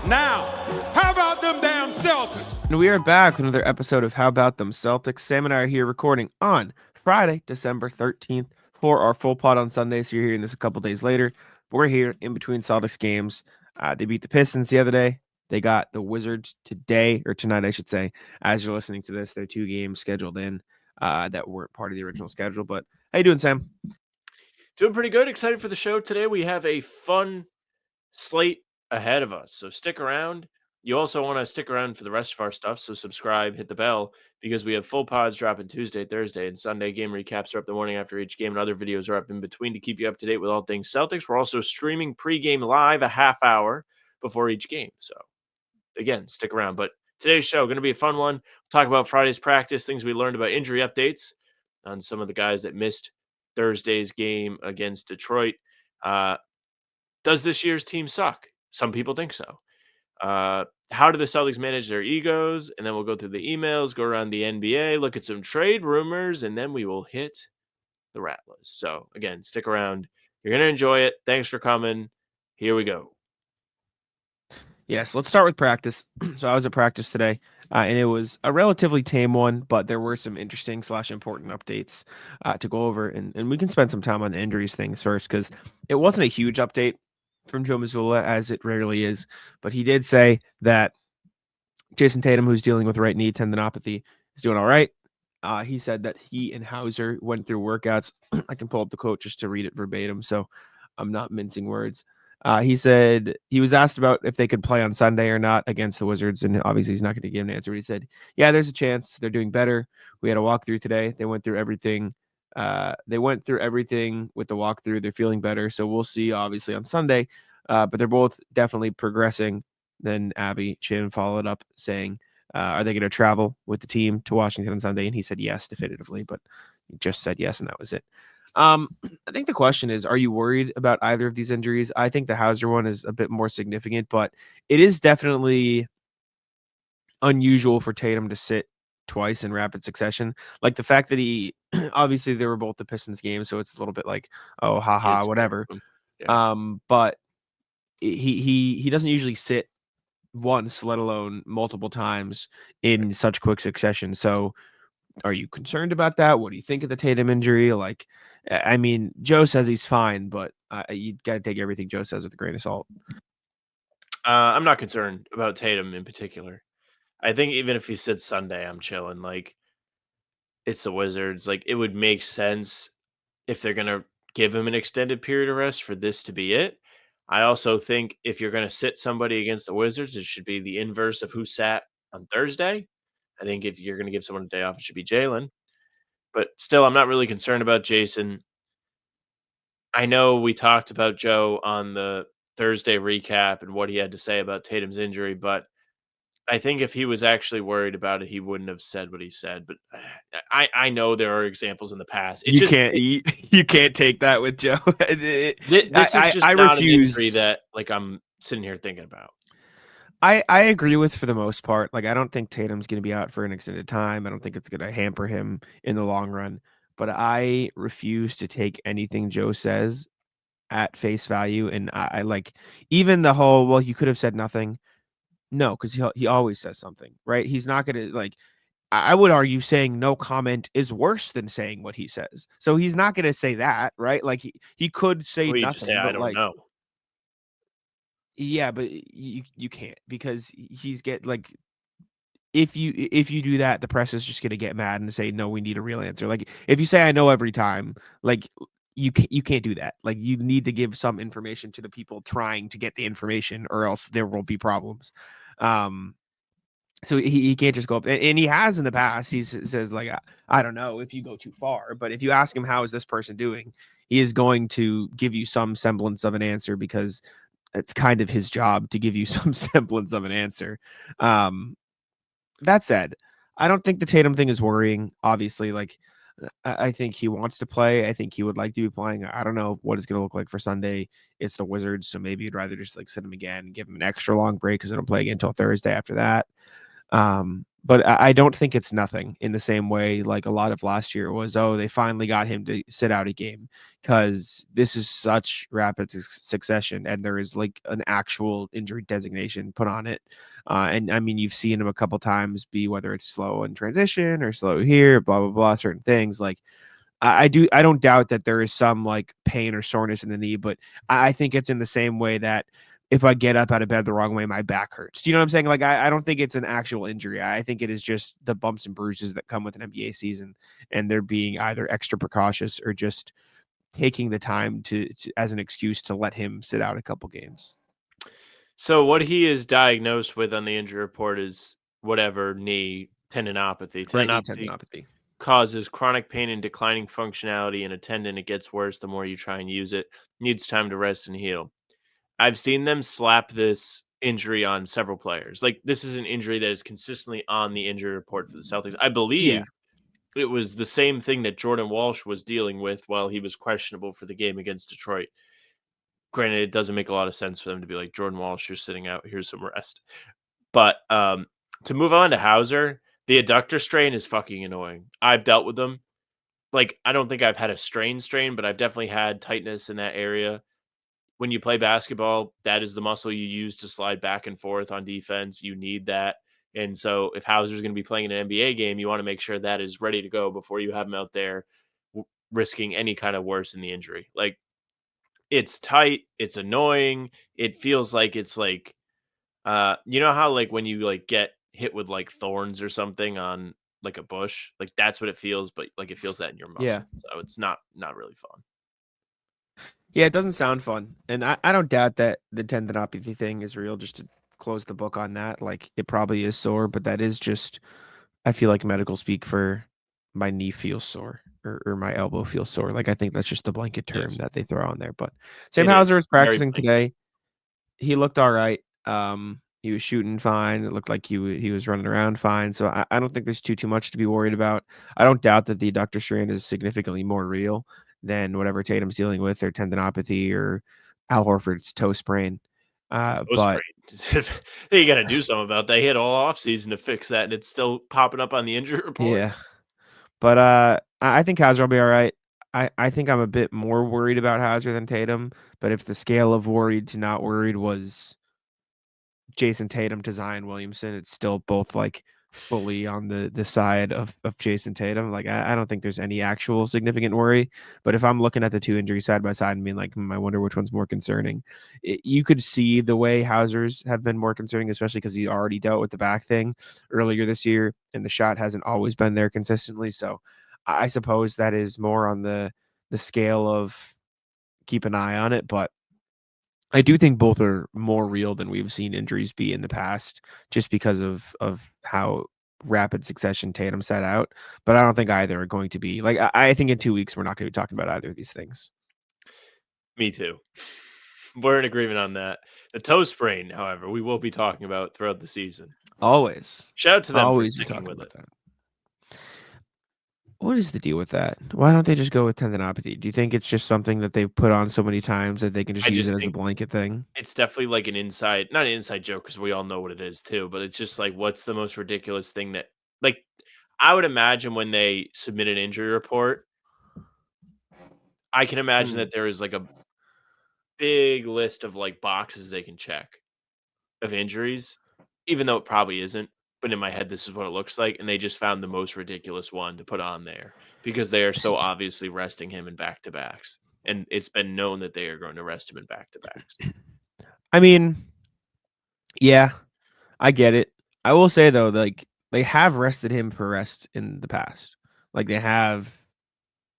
Now, how about them damn Celtics? And we are back with another episode of How About Them Celtics. Sam and I are here recording on Friday, December 13th for our full pod on Sunday. So you're hearing this a couple days later. But we're here in between Celtics games. They beat the Pistons the other day. They got the Wizards today, or tonight, I should say. As you're listening to this, there are 2 games scheduled in that weren't part of the original schedule. But how you doing, Sam? Doing pretty good. Excited for the show today. We have a fun slate ahead of us. So stick around. You also want to stick around for the rest of our stuff. So subscribe, hit the bell, because we have full pods dropping Tuesday, Thursday, and Sunday. Game recaps are up the morning after each game, and other videos are up in between to keep you up to date with all things Celtics. We're also streaming pregame live a half hour before each game. So again, stick around. But today's show going to be a fun one. We'll talk about Friday's practice, things we learned about injury updates on some of the guys that missed Thursday's game against Detroit. Does this year's team suck? Some people think so. How do the Celtics manage their egos? And then we'll go through the emails, go around the NBA, look at some trade rumors, and then we will hit the rat list. So again, stick around. You're going to enjoy it. Thanks for coming. Here we go. Yes, let's start with practice. So I was at practice today, and it was a relatively tame one, but there were some interesting / important updates to go over, and we can spend some time on the injuries things first because it wasn't a huge update from Joe Mazzulla, as it rarely is, but he did say that Jayson Tatum, who's dealing with right knee tendinopathy, is doing all right. He said that he and Hauser went through workouts. I can pull up the quote just to read it verbatim, so I'm not mincing words. He said he was asked about if they could play on Sunday or not against the Wizards, and obviously he's not going to give an answer. But he said, "Yeah, there's a chance. They're doing better. We had a walkthrough today. They went through everything. They went through everything with the walkthrough. They're feeling better. So we'll see. Obviously on Sunday, but they're both definitely progressing." Then Abby Chin followed up saying, "Are they going to travel with the team to Washington on Sunday?" And he said yes, definitively, but he just said yes, and that was it. I think the question is, are you worried about either of these injuries? I think the Hauser one is a bit more significant, but it is definitely unusual for Tatum to sit twice in rapid succession. Like the fact that he obviously they were both the Pistons games, so it's a little bit like, oh, haha, whatever. Yeah. But he doesn't usually sit once, let alone multiple times in such quick succession. So are you concerned about that? What do you think of the Tatum injury? Like, I mean, Joe says he's fine, but you got to take everything Joe says with a grain of salt. I'm not concerned about Tatum in particular. I think even if he said Sunday, I'm chilling. Like, it's the Wizards. Like, it would make sense if they're gonna give him an extended period of rest for this to be it. I also think if you're gonna sit somebody against the Wizards, it should be the inverse of who sat on Thursday. I think if you're gonna give someone a day off, it should be Jalen. But still, I'm not really concerned about Jayson. I know we talked about Joe on the Thursday recap and what he had to say about Tatum's injury, but I think if he was actually worried about it, he wouldn't have said what he said. But I know there are examples in the past. It's You just can't you can't take that with Joe. this is just I not an injury refuse. that like I'm sitting here thinking about. I agree with for the most part. Like I don't think Tatum's going to be out for an extended time. I don't think it's going to hamper him in the long run. But I refuse to take anything Joe says at face value. And I like even the whole, well, you could have said nothing. No, because he always says something, right? He's not gonna like. I would argue saying no comment is worse than saying what he says. So he's not gonna say that, right? Like he could say Well, you just say nothing, I but don't like know. yeah, but you can't because he's get like if you do that, the press is just gonna get mad and say no, we need a real answer. Like if you say I know every time, like you can't do that. Like you need to give some information to the people trying to get the information, or else there will be problems. Um, So he can't just go up, and he has in the past. He says like, I don't know if you go too far, but if you ask him how is this person doing, he is going to give you some semblance of an answer because it's kind of his job to give you some semblance of an answer. Um, that said, I don't think the Tatum thing is worrying. Obviously, like I think he wants to play. I think he would like to be playing. I don't know what it's going to look like for Sunday. It's the Wizards, so maybe you'd rather just like sit him again and give him an extra long break because they don't play again until Thursday after that. But I don't think it's nothing in the same way like a lot of last year was, oh, they finally got him to sit out a game, because this is such rapid succession and there is like an actual injury designation put on it. And I mean, you've seen him a couple times be, whether it's slow in transition or slow here, blah, blah, blah, certain things. Like I don't doubt that there is some like pain or soreness in the knee, but I think it's in the same way that if I get up out of bed the wrong way, my back hurts. Do you know what I'm saying? Like, I don't think it's an actual injury. I think it is just the bumps and bruises that come with an NBA season, and they're being either extra precautious or just taking the time to as an excuse to let him sit out a couple games. So what he is diagnosed with on the injury report is whatever knee tendinopathy. Right knee Tendinopathy tendinopathy. causes chronic pain and declining functionality in a tendon. It gets worse the more you try and use it. Needs time to rest and heal. I've seen them slap this injury on several players. Like, this is an injury that is consistently on the injury report for the Celtics. I Yeah. believe it was the same thing that Jordan Walsh was dealing with while he was questionable for the game against Detroit. Granted, it doesn't make a lot of sense for them to be like, Jordan Walsh, you're sitting out. Here's some rest. But to move on to Hauser, the adductor strain is fucking annoying. I've dealt with them. Like, I don't think I've had a strain, but I've definitely had tightness in that area. When you play basketball, that is the muscle you use to slide back and forth on defense. You need that. And so if Hauser's going to be playing in an NBA game, you want to make sure that is ready to go before you have him out there risking any kind of worse in the injury. Like, it's tight, it's annoying. It feels like it's like you know how like when you like get hit with like thorns or something on like a bush, like that's what it feels, but like it feels that in your Yeah. muscle. So it's not really fun. Yeah, it doesn't sound fun. And I don't doubt that the tendinopathy thing is real, just to close the book on that. Like, it probably is sore, but that is just, I feel like, medical speak for my knee feels sore, or my elbow feels sore. Like, I think that's just the blanket term Yes. that they throw on there. But Sam It is Hauser was very practicing blanket. today. He looked all right. He was shooting fine. It looked like he was running around fine. So I don't think there's too much to be worried about. I don't doubt that the adductor strain is significantly more real than whatever Tatum's dealing with, or tendinopathy, or Al Horford's toe sprain. Those But sprains. You got to do something about that. He had all off season to fix that, and it's still popping up on the injury report. yeah, but I think Hauser will be all right. I think I'm a bit more worried about Hauser than Tatum. But if the scale of worried to not worried was Jayson Tatum to Zion Williamson, it's still both like fully on the side of Jayson Tatum. Like, I don't think there's any actual significant worry. But if I'm looking at the two injuries side by side and being like, I wonder which one's more concerning, you could see the way Hauser's have been more concerning, especially because he already dealt with the back thing earlier this year, and the shot hasn't always been there consistently. So I suppose that is more on the scale of keep an eye on it. But I do think both are more real than we've seen injuries be in the past, just because of how rapid succession Tatum set out. But I don't think either are going to be like, I think in 2 weeks we're not going to be talking about either of these things. Me too. We're in agreement on that. The toe sprain, however, we will be talking about throughout the season. Always, Shout out to them for always be sticking talking with about it. that. What is the deal with that? Why don't they just go with tendinopathy? Do you think it's just something that they've put on so many times that they can just I use just it as a think blanket thing? it's definitely like an inside, not an inside joke because we all know what it is too, but it's just like, what's the most ridiculous thing that, like, I would imagine when they submit an injury report, I can imagine Mm. that there is like a big list of like boxes they can check of injuries, even though it probably isn't. But in my head, this is what it looks like. And they just found the most ridiculous one to put on there because they are S- so obviously resting him in back to backs. And it's been known that they are going to rest him in back to backs. I mean, yeah, I get it. I will say though, like, they have rested him for rest in the past. Like, they have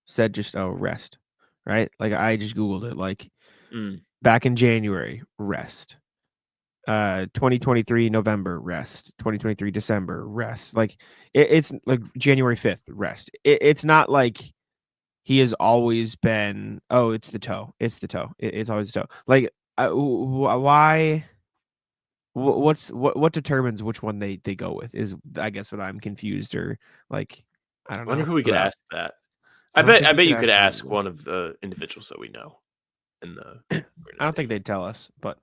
said just, oh, rest, right? Like, I just googled it. Like, Mm. back in January, rest. 2023 November, rest. 2023 December, rest. Like, it's like January 5th, rest. It's not like he has always been, oh, it's the toe, it's the toe, it's always the toe. Like, why? What determines which one they go with is, I guess, what I'm confused, or like, I don't I wonder know who we could about. ask that. I don't think I we bet could you could ask ask anybody. one of the individuals that we know in the I don't think organization. they'd tell us, but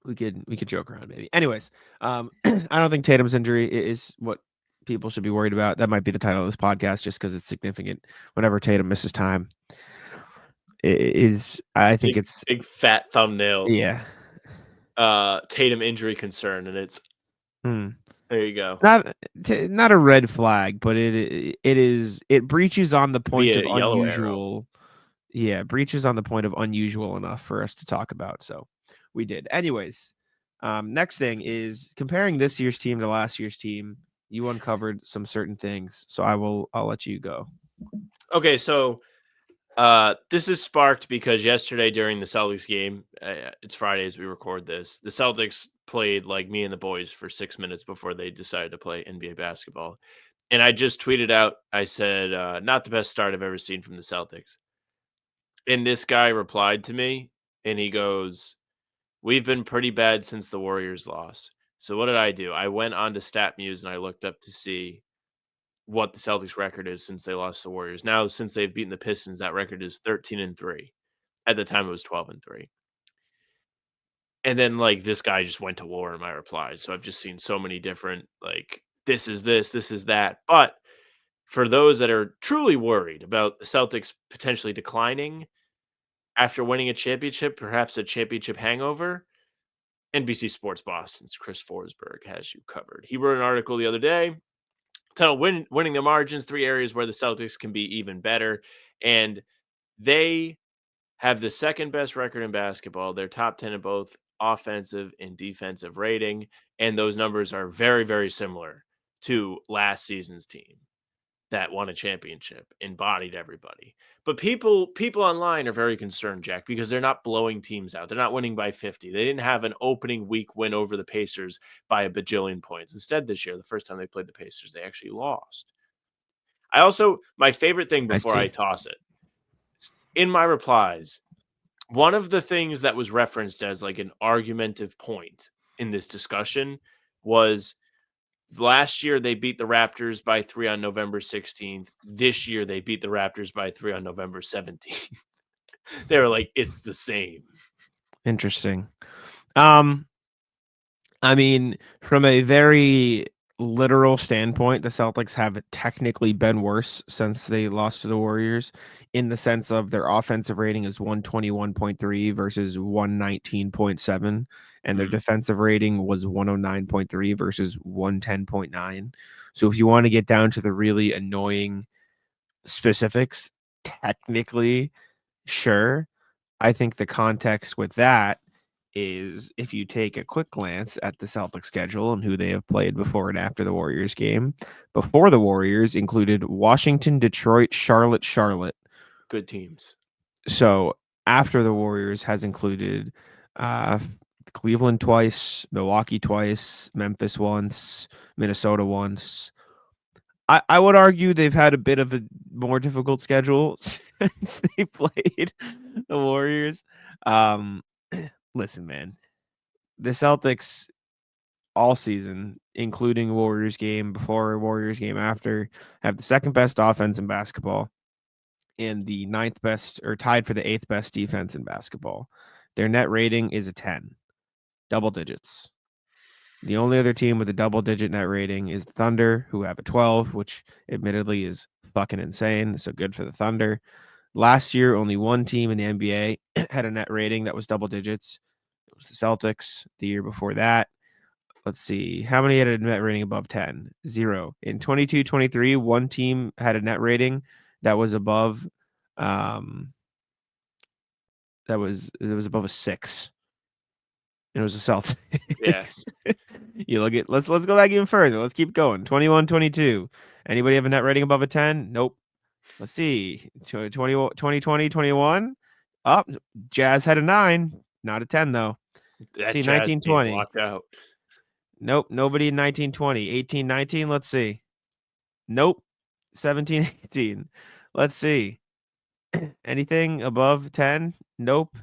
we could joke around maybe. Anyways, I don't think Tatum's injury is what people should be worried about. That might be the title of this podcast just because it's significant. Whenever Tatum misses time, I think it's big fat thumbnail. yeah. Tatum injury concern, and it's there you go. Not a red flag, but it breaches on the point Be of a yellow arrow. unusual. Yeah, breaches on the point of unusual enough for us to talk about. So we did. Anyways, next thing is comparing this year's team to last year's team. You uncovered some certain things, so I'll let you go. Okay, so this is sparked because yesterday during the Celtics game, it's Friday as we record this, the Celtics played like me and the boys for 6 minutes before they decided to play NBA basketball. And I just tweeted out, I said, not the best start I've ever seen from the Celtics. And this guy replied to me and he goes, "We've been pretty bad since the Warriors loss." So what did I do? I went on to StatMuse and I looked up to see what the Celtics record is since they lost the Warriors. Now, since they've beaten the Pistons, that record is 13-3. At the time, it was 12-3. And then, like, this guy just went to war in my replies. So I've just seen so many different, like, this is this, this is that. But for those that are truly worried about the Celtics potentially declining after winning a championship, perhaps a championship hangover, NBC Sports Boston's Chris Forsberg has you covered. He wrote an article the other day titled Winning the Margins, 3 areas where the Celtics can be even better. And they have the second best record in basketball. They're top 10 in both offensive and defensive rating. And those numbers are very, very similar to last season's team that won a championship, embodied everybody. But people online are very concerned, Jack, because they're not blowing teams out. They're not winning by 50. They didn't have an opening week win over the Pacers by a bajillion points. Instead, this year, the first time they played the Pacers, they actually lost. My favorite thing before I toss it, in my replies, one of the things that was referenced as like an argumentative point in this discussion was last year they beat the Raptors by 3 on November 16th. This year they beat the Raptors by 3 on November 17th. They were like, it's the same. Interesting. I mean, from a very literal standpoint, the Celtics have technically been worse since they lost to the Warriors in the sense of their offensive rating is 121.3 versus 119.7, and their defensive rating was 109.3 versus 110.9. So if you want to get down to the really annoying specifics, technically, sure. I think the context with that is if you take a quick glance at the Celtics schedule and who they have played before and after the Warriors game. Before the Warriors included Washington, Detroit, Charlotte. Good teams. So after the Warriors has included Cleveland twice, Milwaukee twice, Memphis once, Minnesota once. I would argue they've had a bit of a more difficult schedule since they played the Warriors. Listen, man, the Celtics all season, including Warriors game before, Warriors game after, have the second best offense in basketball and the 9th best or tied for the 8th best defense in basketball. Their net rating is a 10, double digits. The only other team with a double-digit net rating is the Thunder, who have a 12, which admittedly is fucking insane. So good for the Thunder. Last year, only one team in the NBA had a net rating that was double digits. It was the Celtics. The year before that, let's see, how many had a net rating above 10? 0. In 22-23, one team had a net rating that was above it was above a 6. And it was the Celtics. Yes. You look at let's go back even further. Let's keep going. 21-22. Anybody have a net rating above a 10? Nope. Let's see. 2020, 21. Up. Jazz had a 9. Not a 10 though. That see, Jazz 1920. team walked out. Nope. Nobody in 1920. 18-19. Let's see. Nope. 17-18. Let's see. Anything above 10? Nope.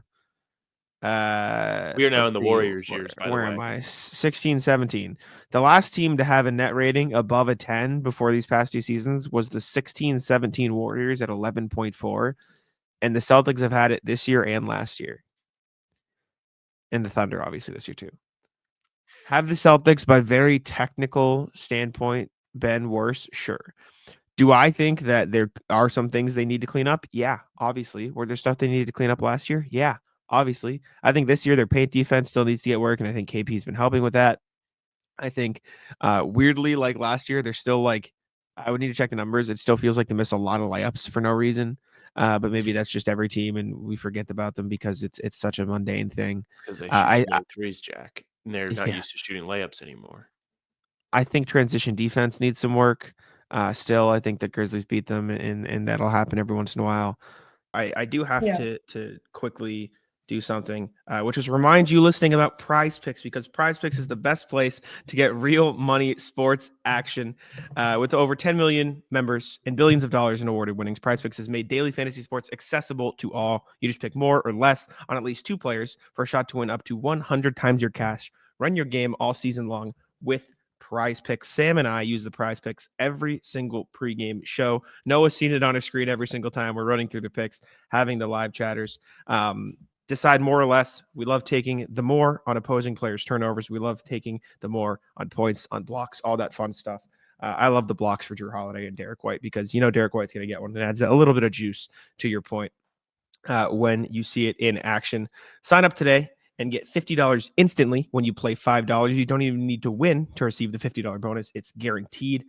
We are now in the Warriors years, by the way. Where am I? 16-17. The last team to have a net rating above a 10 before these past 2 seasons was the 16-17 Warriors at 11.4. And the Celtics have had it this year and last year. and the Thunder, obviously, this year too. Have the Celtics, by very technical standpoint, been worse? Sure. Do I think that there are some things they need to clean up? Yeah, obviously. Were there stuff they needed to clean up last year? Yeah, obviously. I think this year their paint defense still needs to get work, and I think KP's been helping with that. I think weirdly, like last year, they're still like, I would need to check the numbers. It still feels like they miss a lot of layups for no reason. But maybe that's just every team, and we forget about them because it's such a mundane thing. Because they shoot I so many threes, Jack, and they're not yeah, used to shooting layups anymore. I think transition defense needs some work. Still, I think the Grizzlies beat them, and that'll happen every once in a while. I do have to quickly do something, which is remind you listening about Prize Picks, because Prize Picks is the best place to get real money sports action. With over 10 million members and billions of dollars in awarded winnings, Prize Picks has made daily fantasy sports accessible to all. You just pick more or less on at least 2 players for a shot to win up to 100 times your cash. Run your game all season long with Prize Picks. Sam and I use the Prize Picks every single pregame show. Noah's seen it on his screen every single time we're running through the picks, having the live chatters. Decide more or less. We love taking the more on opposing players' turnovers. We love taking the more on points, on blocks, all that fun stuff. I love the blocks for Drew Holiday and Derek White, because Derek White's going to get one. It adds a little bit of juice to your point when you see it in action. Sign up today and get $50 instantly when you play $5. You don't even need to win to receive the $50 bonus. It's guaranteed.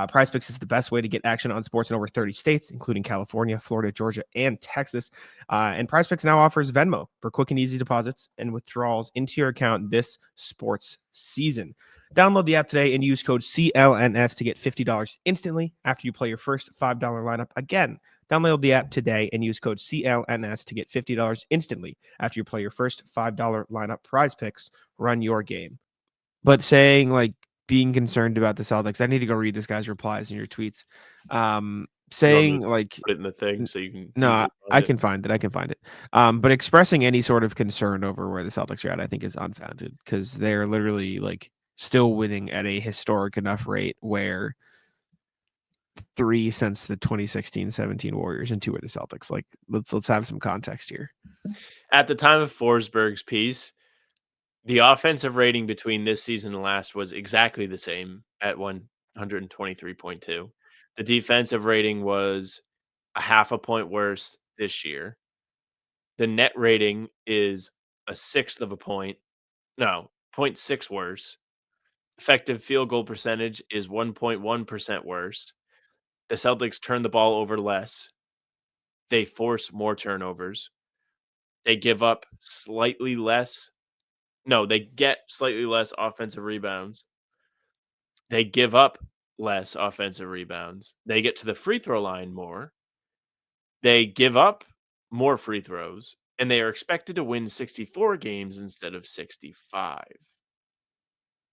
Prize Picks is the best way to get action on sports in over 30 states, including California, Florida, Georgia, and Texas. And Prize Picks now offers Venmo for quick and easy deposits and withdrawals into your account this sports season. Download the app today and use code CLNS to get $50 instantly after you play your first $5 lineup. Again, download the app today and use code CLNS to get $50 instantly after you play your first $5 lineup. Prize Picks, run your game. But saying like being concerned about the Celtics, I need to go read this guy's replies in your tweets. Saying like put it in the thing so you can. No, I can find it. But expressing any sort of concern over where the Celtics are at, I think, is unfounded, because they're literally like still winning at a historic enough rate where 3 since the 2016-17 Warriors and 2 are the Celtics. Like, let's have some context here. At the time of Forsberg's piece, the offensive rating between this season and last was exactly the same at 123.2. The defensive rating was a half a point worse this year. The net rating is a sixth of a point. No, 0.6 worse. Effective field goal percentage is 1.1% worse. The Celtics turn the ball over less. They force more turnovers. They give up slightly less. No, they get slightly less offensive rebounds. They give up less offensive rebounds. They get to the free throw line more. They give up more free throws, and they are expected to win 64 games instead of 65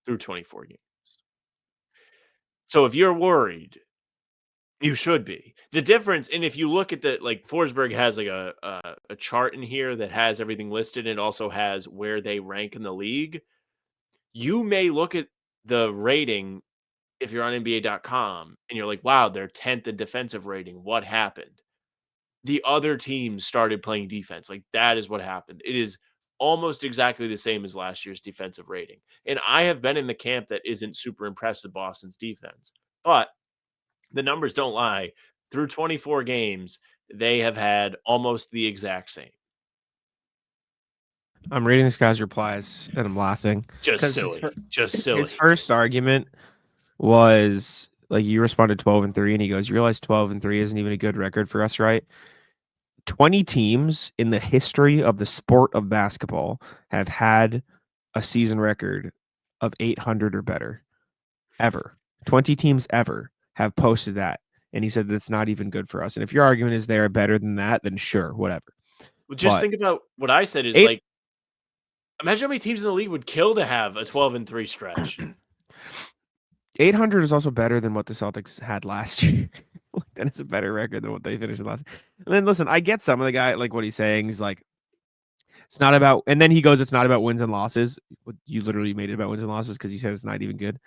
through 24 games. So if you're worried, you should be. The difference, and if you look at the, like, Forsberg has like a chart in here that has everything listed, and it also has where they rank in the league. You may look at the rating if you're on NBA.com and you're like, wow, they're 10th in defensive rating. What happened? The other teams started playing defense. Like, that is what happened. It is almost exactly the same as last year's defensive rating. And I have been in the camp that isn't super impressed with Boston's defense. But the numbers don't lie. Through 24 games, they have had almost the exact same. I'm reading this guy's replies and I'm laughing. Just silly. His first argument was like, you responded 12-3, and he goes, you realize 12-3 isn't even a good record for us, right? 20 teams in the history of the sport of basketball have had a season record of 800 or better. Ever. 20 teams ever have posted that. And he said that's not even good for us. And if your argument is they're better than that, then sure, whatever. Well, just think about what I said is like, imagine how many teams in the league would kill to have a 12-3 stretch. 800 is also better than what the Celtics had last year. That is a better record than what they finished last year. And then listen, I get some of the guy, like what he's saying. He's like, it's not about, and then he goes, it's not about wins and losses. You literally made it about wins and losses because he said it's not even good.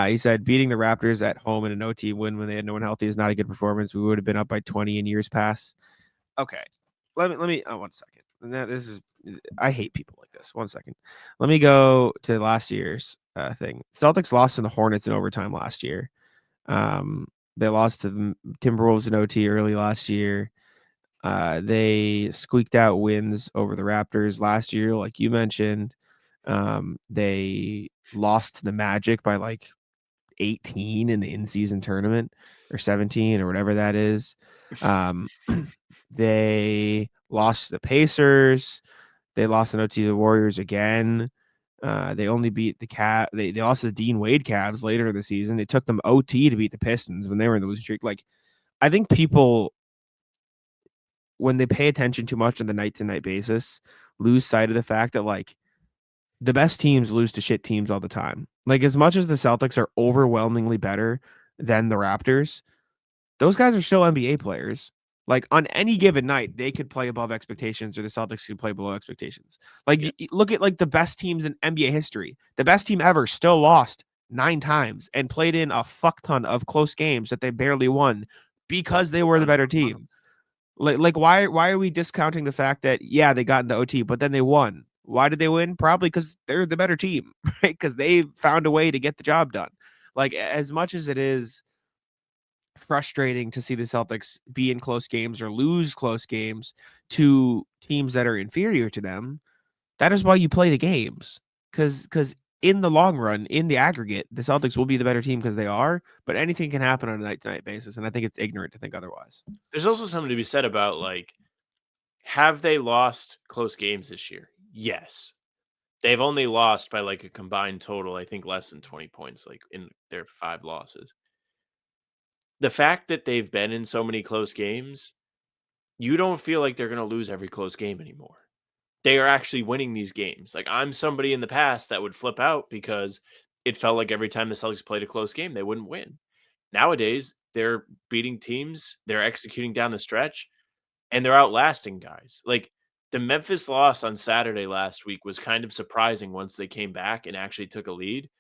He said beating the Raptors at home in an OT win when they had no one healthy is not a good performance. We would have been up by 20 in years past. Okay. Let me, 1 second. I hate people like this. 1 second. Let me go to last year's thing. Celtics lost to the Hornets in overtime last year. They lost to the Timberwolves in OT early last year. They squeaked out wins over the Raptors last year, like you mentioned. They lost to the Magic by like 18 in the in-season tournament, or 17 or whatever that is. They lost to the Pacers. They lost in OT to the Warriors again. They only beat the Cavs. They lost to the Dean Wade Cavs later in the season. It took them OT to beat the Pistons when they were in the losing streak. Like, I think people, when they pay attention too much on the night-to-night basis, lose sight of the fact that, like, the best teams lose to shit teams all the time. Like, as much as the Celtics are overwhelmingly better than the Raptors, those guys are still NBA players. Like, on any given night, they could play above expectations, or the Celtics could play below expectations. Like, look at like the best teams in NBA history. The best team ever still lost 9 times and played in a fuck ton of close games that they barely won because they were the better team. Like why are we discounting the fact that, yeah, they got into OT, but then they won? Why did they win? Probably because they're the better team, right? Because they found a way to get the job done. Like, as much as it is frustrating to see the Celtics be in close games or lose close games to teams that are inferior to them, that is why you play the games. Because in the long run, in the aggregate, the Celtics will be the better team because they are, but anything can happen on a night-to-night basis, and I think it's ignorant to think otherwise. There's also something to be said about, like, have they lost close games this year? Yes. They've only lost by like a combined total, I think less than 20 points, like in their 5 losses. The fact that they've been in so many close games, you don't feel like they're going to lose every close game anymore. They are actually winning these games. Like, I'm somebody in the past that would flip out because it felt like every time the Celtics played a close game, they wouldn't win. Nowadays, they're beating teams, they're executing down the stretch, and they're outlasting guys. Like, the Memphis loss on Saturday last week was kind of surprising once they came back and actually took a lead.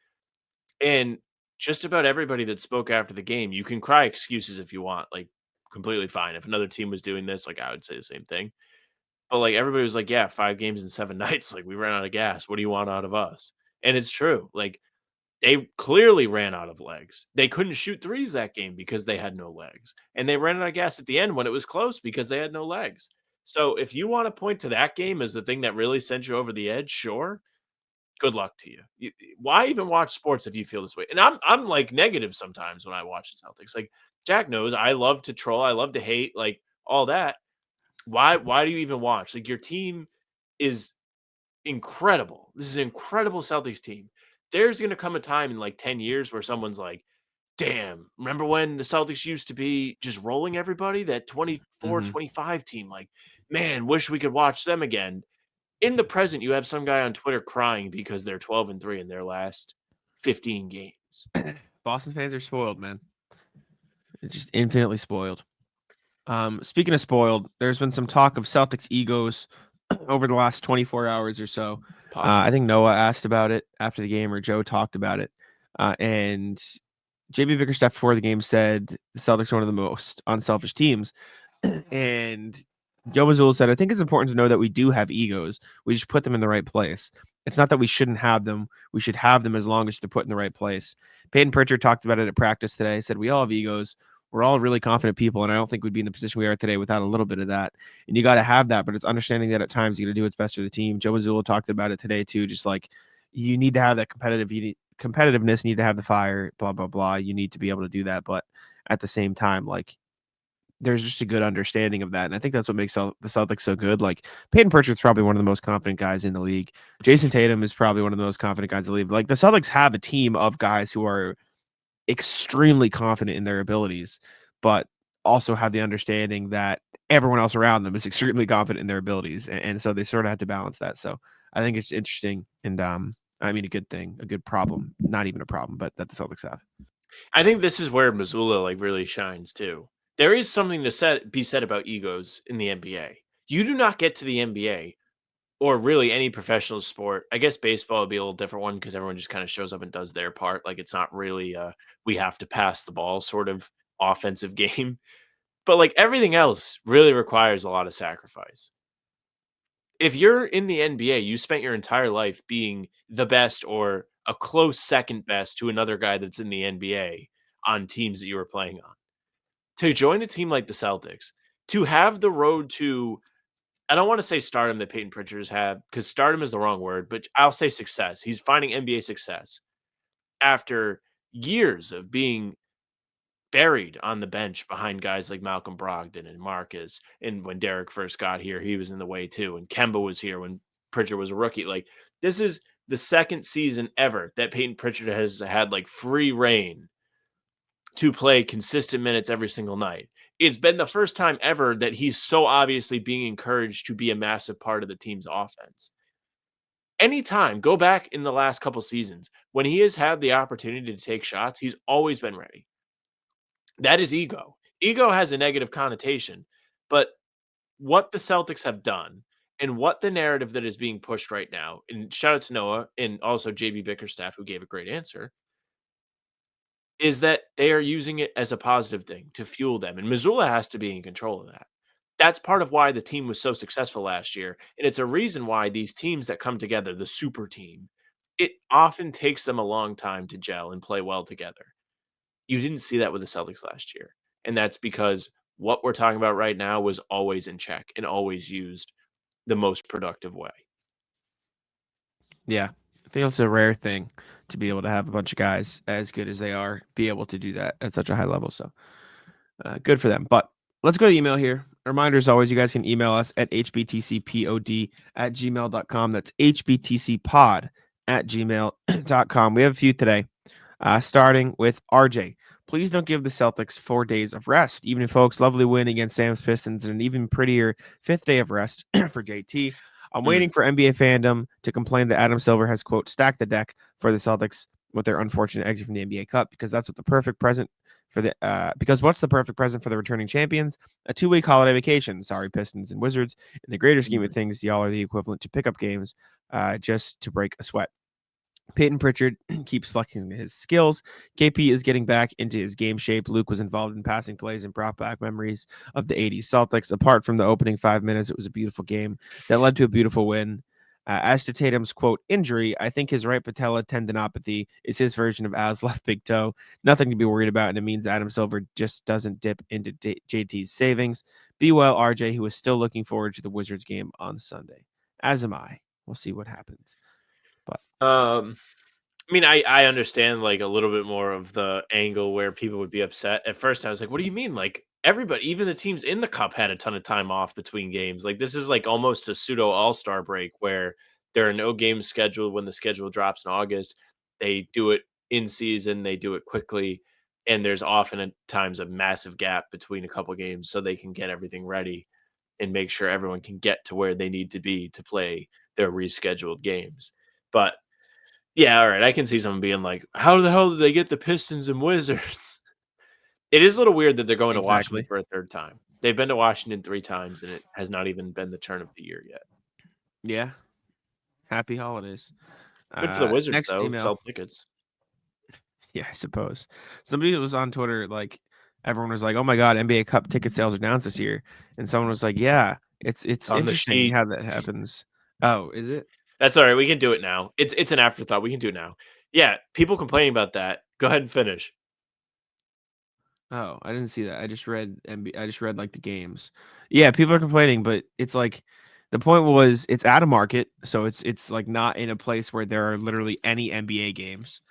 And just about everybody that spoke after the game, you can cry excuses if you want, like, completely fine. If another team was doing this, like, I would say the same thing. But, like, everybody was like, "Yeah, 5 games in 7 nights, like, we ran out of gas. What do you want out of us?" And it's true. Like, they clearly ran out of legs. They couldn't shoot threes that game because they had no legs, and they ran out of gas at the end when it was close because they had no legs. So, if you wanna point to that game as the thing that really sent you over the edge, sure, good luck to you. Why even watch sports if you feel this way? And I'm, like, negative sometimes when I watch the Celtics. Like, Jack knows I love to troll, I love to hate, like, all that. Why do you even watch? Like, your team is incredible. This is an incredible Celtics team. There's gonna come a time in, like, 10 years where someone's like, "Damn, remember when the Celtics used to be just rolling everybody? That 24, Mhm. 25 team, like, man, wish we could watch them again." In the present, you have some guy on Twitter crying because they're 12-3 in their last 15 games. Boston fans are spoiled, man. They're just infinitely spoiled. Speaking of spoiled, there's been some talk of Celtics egos over the last 24 hours or so. I think Noah asked about it after the game, or Joe talked about it. And JB Bickerstaff before the game said the Celtics are one of the most unselfish teams. And Joe Mazzulla said, I think it's important to know that we do have egos. We just put them in the right place. It's not that we shouldn't have them. We should have them as long as they're put in the right place. Peyton Pritchard talked about it at practice today. He said, we all have egos. We're all really confident people, and I don't think we'd be in the position we are today without a little bit of that. And you got to have that, but it's understanding that at times you got to do what's best for the team. Joe Mazzulla talked about it today too, just like you need to have that competitiveness, you need to have the fire, blah, blah, blah. You need to be able to do that, but at the same time, like, there's just a good understanding of that. And I think that's what makes the Celtics so good. Like, Peyton Pritchard's probably one of the most confident guys in the league. Jayson Tatum is probably one of the most confident guys in the league. Like, the Celtics have a team of guys who are extremely confident in their abilities, but also have the understanding that everyone else around them is extremely confident in their abilities. And so they sort of have to balance that. So I think it's interesting. And I mean, a good thing, a good problem, not even a problem, but that the Celtics have. I think this is where Missoula, like, really shines too. There is something to be said about egos in the NBA. You do not get to the NBA, or really any professional sport. I guess baseball would be a little different one because everyone just kind of shows up and does their part. Like, it's not really we have to pass the ball sort of offensive game. But, like, everything else really requires a lot of sacrifice. if you're in the NBA, you spent your entire life being the best or a close second best to another guy that's in the NBA on teams that you were playing on. To join a team like the Celtics, to have the road to, I don't want to say stardom that Peyton Pritchard has had, because stardom is the wrong word, but I'll say success. He's finding NBA success after years of being buried on the bench behind guys like Malcolm Brogdon and Marcus. And when Derek first got here, he was in the way too. And Kemba was here when Pritchard was a rookie. Like, this is the second season ever that Peyton Pritchard has had like free reign to play consistent minutes every single night. It's been the first time ever that he's so obviously being encouraged to be a massive part of the team's offense. Anytime, go back in the last couple seasons, when he has had the opportunity to take shots, he's always been ready. That is ego. Ego has a negative connotation, but what the Celtics have done and what the narrative that is being pushed right now, and shout out to Noah and also JB Bickerstaff, who gave a great answer, is that they are using it as a positive thing to fuel them. And Missoula has to be in control of that. That's part of why the team was so successful last year. And it's a reason why these teams that come together, the super team, it often takes them a long time to gel and play well together. You didn't see that with the Celtics last year. And that's because what we're talking about right now was always in check and always used the most productive way. Yeah. I think it's a rare thing to be able to have a bunch of guys as good as they are be able to do that at such a high level. So good for them. But let's go to the email here. A reminder, as always, you guys can email us at hbtcpod@gmail.com. That's hbtcpod@gmail.com. We have a few today, starting with RJ. Please don't give the Celtics 4 days of rest. Even if folks lovely win against Sam's Pistons and an even prettier 5th day of rest for JT. I'm waiting for NBA fandom to complain that Adam Silver has, quote, stacked the deck for the Celtics with their unfortunate exit from the NBA Cup, because that's what the perfect present for the because what's the perfect present for the returning champions? A 2-week holiday vacation. Sorry, Pistons and Wizards. In the greater scheme of things, y'all are the equivalent to pickup games just to break a sweat. Peyton Pritchard keeps flexing his skills. KP is getting back into his game shape. Luke was involved in passing plays and brought back memories of the 80s Celtics. Apart from the opening 5 minutes, it was a beautiful game that led to a beautiful win. As to Tatum's, quote, injury, I think his right patella tendinopathy is his version of Al's left big toe. Nothing to be worried about, and it means Adam Silver just doesn't dip into JT's savings. Be well, RJ, who is still looking forward to the Wizards game on Sunday. As am I. We'll see what happens. But I mean, I understand like a little bit more of the angle where people would be upset. At first, I was like, what do you mean? Like, everybody, even the teams in the cup had a ton of time off between games. Like, this is like almost a pseudo all-star break where there are no games scheduled when the schedule drops in August. They do it in season, they do it quickly, and there's often at times a massive gap between a couple games so they can get everything ready and make sure everyone can get to where they need to be to play their rescheduled games. But yeah, all right, I can see someone being like, "How the hell did they get the Pistons and Wizards?" It is a little weird that they're going to Washington exactly. for a third time. They've been to Washington 3 times, and it has not even been the turn of the year yet. Yeah. Happy holidays. Good for the Wizards, Next though. email. Sell tickets. Yeah, I suppose. Somebody was on Twitter, like everyone was like, "Oh my God, NBA Cup ticket sales are down this year," and someone was like, "Yeah, it's On the interesting sheet. how that happens." Oh, is it? That's all right. We can do it now. It's an afterthought. We can do it now. Yeah, people complaining about that. Go ahead and finish. Oh, I didn't see that. I just read I just read like the games. Yeah, people are complaining, but it's like the point was it's out of market, so it's like not in a place where there are literally any NBA games.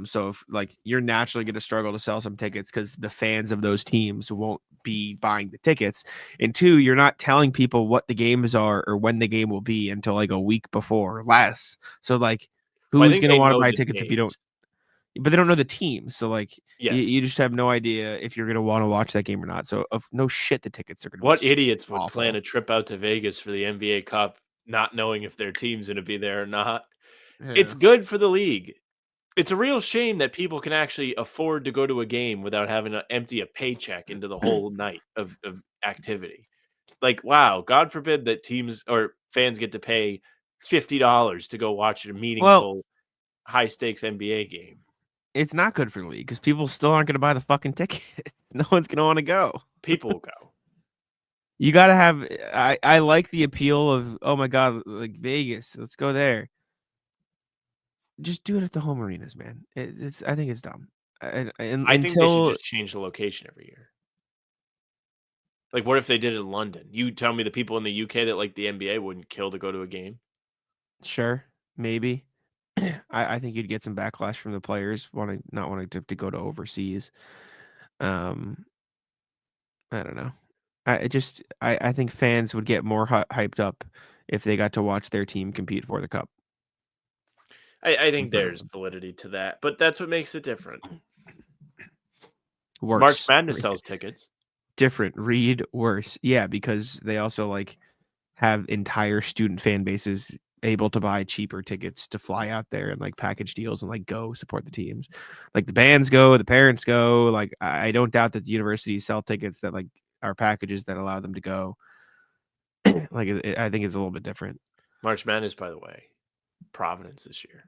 So if like you're naturally going to struggle to sell some tickets because the fans of those teams won't be buying the tickets. And two, you're not telling people what the games are or when the game will be until like a week before or less. So like Well, I who's think going to they want to know buy the tickets if you don't, names. but they don't know the team. So like Yes. you just have no idea if you're gonna want to watch that game or not. So of no shit, the tickets are gonna What be idiots would plan awful. a trip out to Vegas for the NBA Cup, not knowing if their team's going to be there or not? It's Yeah. good for the league. It's a real shame that people can actually afford to go to a game without having to empty a paycheck into the whole night of activity. Like, wow, God forbid that teams or fans get to pay $50 to go watch a Well, meaningful, high stakes NBA game. it's not good for the league because people still aren't gonna buy the fucking tickets. No one's gonna want to go. People will go. You gotta have. I like the appeal of, oh my god, like Vegas. Let's go there. Just do it at the home arenas, man. It's I think it's dumb. And I think they should until just change the location every year. Like, what if they did it in London? You tell me the people in the UK that like the NBA wouldn't kill to go to a game. sure, maybe. I think you'd get some backlash from the players not wanting to go to overseas. Um, I don't know. I think fans would get more hyped up if they got to watch their team compete for the cup I in think front of there's them. validity to that, but that's what makes it different. March Worse. Madness sells tickets. Different. Read worse. Yeah, because they also like have entire student fan bases able to buy cheaper tickets to fly out there and like package deals and like go support the teams. Like the bands go, the parents go. Like I don't doubt that the universities sell tickets that like are packages that allow them to go. Like I think it's a little bit different. March Madness, by the way, Providence this year.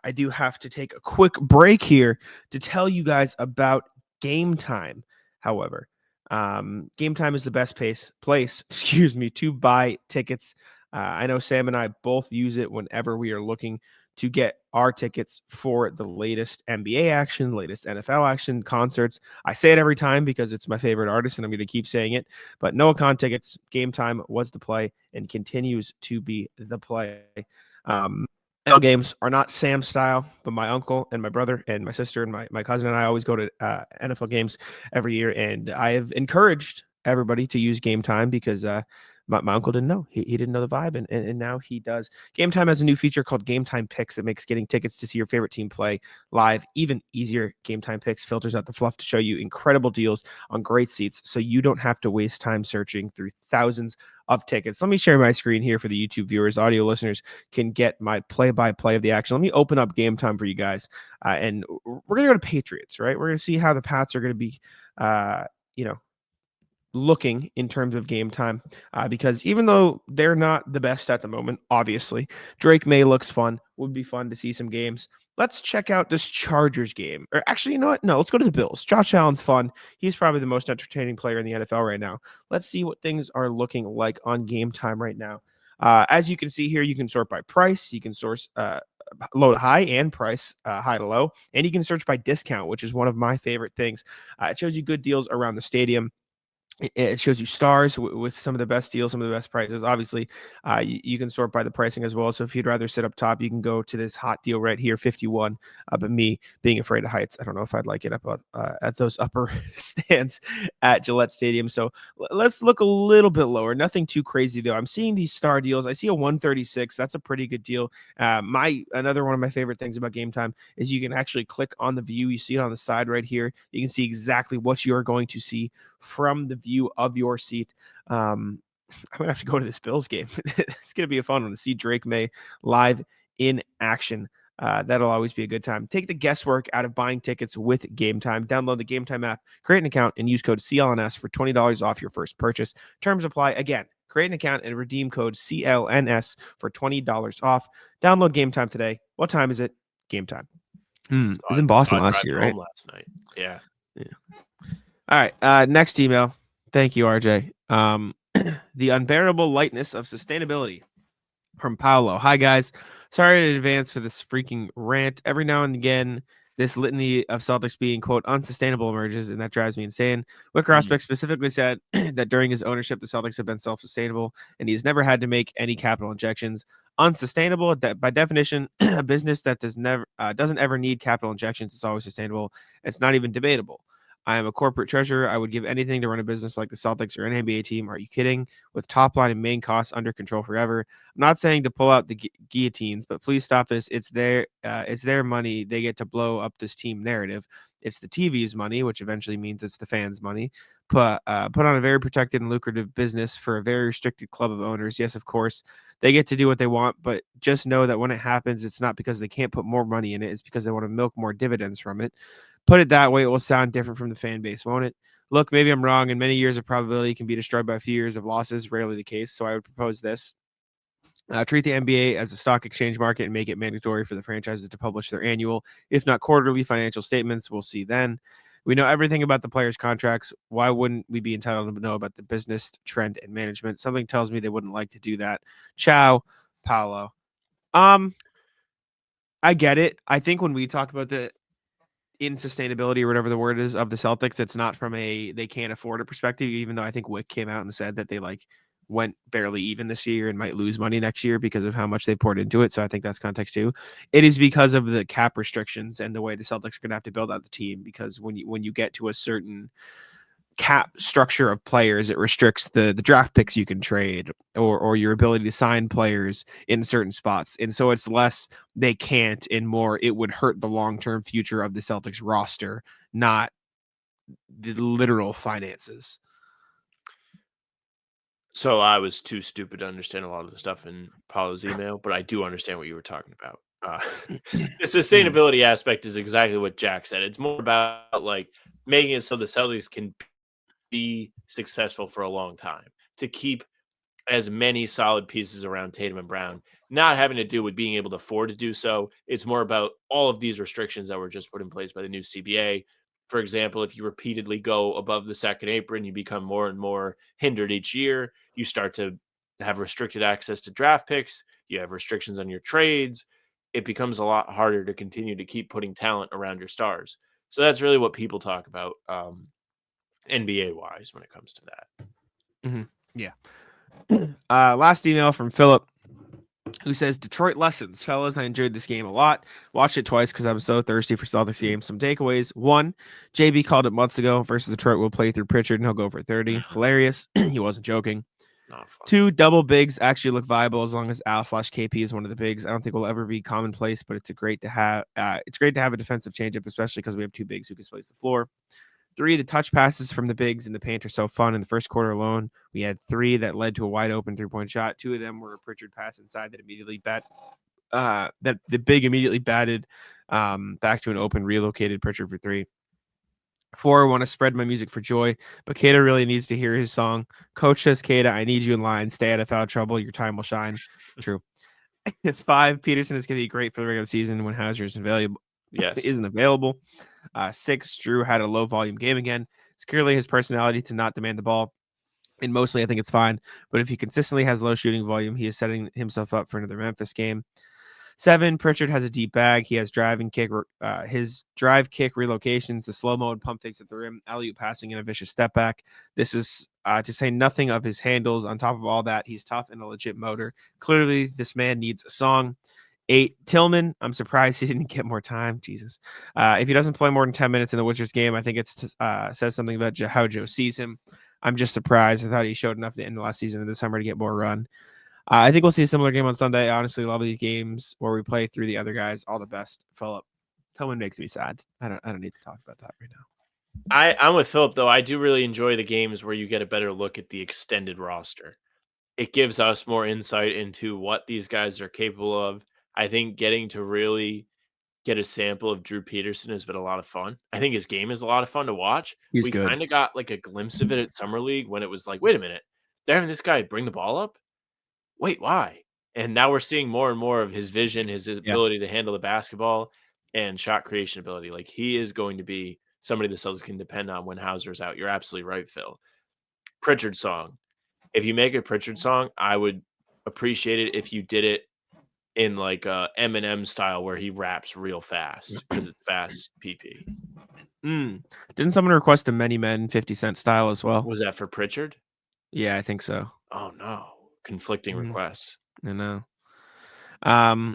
I do have to take a quick break here to tell you guys about Game Time. However, Game Time is the best place, excuse me, to buy tickets. I know Sam and I both use it whenever we are looking to get our tickets for the latest NBA action, latest NFL action, concerts. I say it every time because it's my favorite artist and I'm going to keep saying it. But Noah Khan tickets, Game Time was the play and continues to be the play. NFL games are not Sam's style, but my uncle and my brother and my sister and my cousin and I always go to NFL games every year. And I have encouraged everybody to use Game Time because my uncle didn't know. He didn't know the vibe, and now he does. Game Time has a new feature called Game Time Picks that makes getting tickets to see your favorite team play live even easier. Game Time Picks filters out the fluff to show you incredible deals on great seats so you don't have to waste time searching through thousands of tickets. Let me share my screen here for the YouTube viewers. Audio listeners can get my play-by-play of the action. Let me open up Game Time for you guys, and we're going to go to Patriots, right? We're going to see how the Pats are going to be, looking in terms of game time, because even though they're not the best at the moment, obviously, Drake May looks fun. Would be fun to see some games. Let's check out this Chargers game. Or actually, you know what? No, let's go to the Bills. Josh Allen's fun. He's probably the most entertaining player in the NFL right now. Let's see what things are looking like on game time right now. As you can see here, you can sort by price. You can source low to high and price, high to low. And you can search by discount, which is one of my favorite things. It shows you good deals around the stadium. It shows you stars with some of the best deals, some of the best prices. Obviously, you can sort by the pricing as well. So if you'd rather sit up top, you can go to this hot deal right here, 51. But me being afraid of heights, I don't know if I'd like it up at those upper stands at Gillette Stadium. So let's look a little bit lower. Nothing too crazy though. I'm seeing these star deals. I see a 136. That's a pretty good deal. Another one of my favorite things about Game Time is you can actually click on the view. You see it on the side right here. You can see exactly what you're going to see from the view of your seat. I'm gonna have to go to this Bills game. It's gonna be a fun one to see Drake May live in action. That'll always be a good time. Take the guesswork out of buying tickets with Game Time. Download the Game Time app, create an account, and use code CLNS for $20 off your first purchase. Terms apply. Again, create an account and redeem code CLNS for $20 off. Download Game Time today. What time is it? Game Time. It was in Boston last year, right? Last night. Yeah. All right. Next email. Thank you, RJ. The unbearable lightness of sustainability from Paolo. Hi, guys. Sorry in advance for this freaking rant. Every now and again, this litany of Celtics being, quote, unsustainable emerges, and that drives me insane. Wick Prospect specifically said that during his ownership, the Celtics have been self-sustainable, and he's never had to make any capital injections. Unsustainable, by definition, a business that doesn't ever need capital injections is always sustainable. It's not even debatable. I am a corporate treasurer. I would give anything to run a business like the Celtics or an NBA team. Are you kidding? With top line and main costs under control forever. I'm not saying to pull out the guillotines, but please stop this. It's their money. They get to blow up this team narrative. It's the TV's money, which eventually means it's the fans' money. Put on a very protected and lucrative business for a very restricted club of owners. Yes, of course, they get to do what they want, but just know that when it happens, it's not because they can't put more money in it. It's because they want to milk more dividends from it. Put it that way, it will sound different from the fan base, won't it? Look, maybe I'm wrong, and many years of probability can be destroyed by a few years of losses, rarely the case. So I would propose this. Treat the NBA as a stock exchange market and make it mandatory for the franchises to publish their annual, if not quarterly, financial statements. We'll see then. We know everything about the players' contracts. Why wouldn't we be entitled to know about the business, trend, and management? Something tells me they wouldn't like to do that. Ciao, Paolo. I get it. I think when we talk about the insustainability or whatever the word is of the Celtics, it's not from a they can't afford a perspective, even though I think Wick came out and said that they like went barely even this year and might lose money next year because of how much they poured into it. So I think that's context too. It is because of the cap restrictions and the way the Celtics are going to have to build out the team, because when you get to a certain cap structure of players, it restricts the draft picks you can trade or your ability to sign players in certain spots. And so it's less they can't and more it would hurt the long-term future of the Celtics roster, not the literal finances. So I was too stupid to understand a lot of the stuff in Paulo's email, but I do understand what you were talking about. The sustainability aspect is exactly what Jack said. It's more about like making it so the Celtics can be successful for a long time, to keep as many solid pieces around Tatum and Brown, not having to do with being able to afford to do so. It's more about all of these restrictions that were just put in place by the new CBA. For example, if you repeatedly go above the second apron, you become more and more hindered each year. You start to have restricted access to draft picks. You have restrictions on your trades. It becomes a lot harder to continue to keep putting talent around your stars. So that's really what people talk about NBA wise when it comes to that. Yeah. Last email from Philip, who says, Detroit lessons. Fellas, I enjoyed this game a lot. Watched it twice because I'm so thirsty for Celtics games. Some takeaways. 1, JB called it months ago versus Detroit will play through Pritchard and he'll go for 30. Hilarious. He wasn't joking. Not fun. 2, double bigs actually look viable as long as Al/KP is one of the bigs. I don't think will ever be commonplace, but it's great to have a defensive changeup, especially because we have 2 bigs who can space the floor. 3, the touch passes from the bigs in the paint are so fun. In the first quarter alone, we had 3 that led to a wide open 3-point shot. 2 of them were a Pritchard pass inside that immediately that the big immediately batted back to an open relocated Pritchard for 3. 4, I want to spread my music for joy, but Kata really needs to hear his song. Coach says, Kata, I need you in line. Stay out of foul trouble. Your time will shine. True. 5, Peterson is going to be great for the regular season when Hauser is invaluable. Yes. Isn't available. 6, Drew had a low volume game again. It's clearly his personality to not demand the ball. And mostly I think it's fine. But if he consistently has low shooting volume, he is setting himself up for another Memphis game. 7, Pritchard has a deep bag. He has his drive kick relocations, the slow mode pump fakes at the rim, alley-oop passing, and a vicious step back. This is to say nothing of his handles. On top of all that, he's tough and a legit motor. Clearly, this man needs a song. 8, Tillman. I'm surprised he didn't get more time. Jesus. If he doesn't play more than 10 minutes in the Wizards game, I think it says something about how Joe sees him. I'm just surprised. I thought he showed enough in the last season of the summer to get more run. I think we'll see a similar game on Sunday. I honestly love these games where we play through the other guys. All the best, Philip. Tillman makes me sad. I don't need to talk about that right now. I'm with Philip, though. I do really enjoy the games where you get a better look at the extended roster. It gives us more insight into what these guys are capable of. I think getting to really get a sample of Drew Peterson has been a lot of fun. I think his game is a lot of fun to watch. He's We good. kind of got like a glimpse of it at Summer League when it was like, wait a minute, they're having this guy bring the ball up? Wait, why? And now we're seeing more and more of his vision, his ability to handle the basketball and shot creation ability. Like he is going to be somebody the Celtics can depend on when Hauser's out. You're absolutely right, Phil. Pritchard song. If you make a Pritchard song, I would appreciate it if you did it in like Eminem style where he raps real fast because it's fast PP. Didn't someone request a Many Men 50 Cent style as well? Was that for Pritchard? Yeah, I think so. Oh no. Conflicting requests. I know. I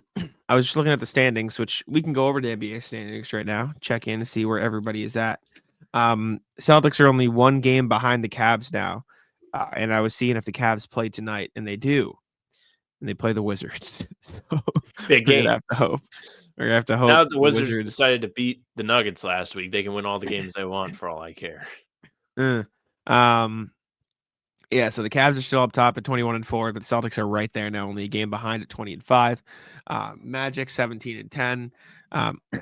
was just looking at the standings, which we can go over the NBA standings right now, check in to see where everybody is at. Celtics are only 1 game behind the Cavs now. And I was seeing if the Cavs play tonight, and they do. And they play the Wizards. So Big we're game. gonna have to hope. We're gonna have to hope. Now that the Wizards decided to beat the Nuggets last week, they can win all the games they want for all I care. Yeah, so the Cavs are still up top at 21-4, but the Celtics are right there now, only a game behind at 20-5. Magic 17-10,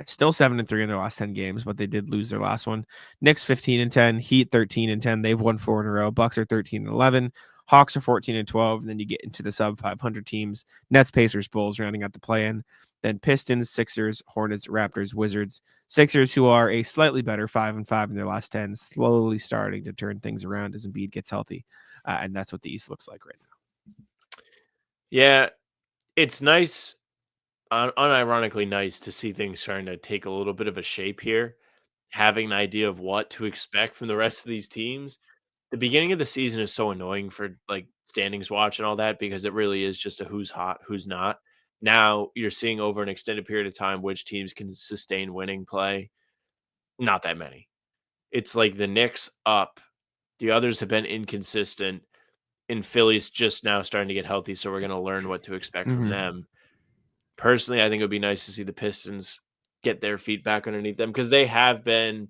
still 7-3 in their last 10 games, but they did lose their last one. Knicks 15-10, Heat 13-10. They've won 4 in a row. Bucks are 13-11. Hawks are 14-12. And then you get into the sub 500 teams. Nets, Pacers, Bulls rounding out the play-in. Then Pistons, Sixers, Hornets, Raptors, Wizards. Sixers, who are a slightly better 5-5 in their last 10, slowly starting to turn things around as Embiid gets healthy. And that's what the East looks like right now. Yeah, it's nice, unironically nice to see things starting to take a little bit of a shape here, having an idea of what to expect from the rest of these teams. The beginning of the season is so annoying for like standings watch and all that because it really is just a who's hot, who's not. Now you're seeing over an extended period of time which teams can sustain winning play. Not that many. It's like the Knicks up. The others have been inconsistent, and Philly's just now starting to get healthy, so we're going to learn what to expect from them. Personally, I think it would be nice to see the Pistons get their feet back underneath them because they have been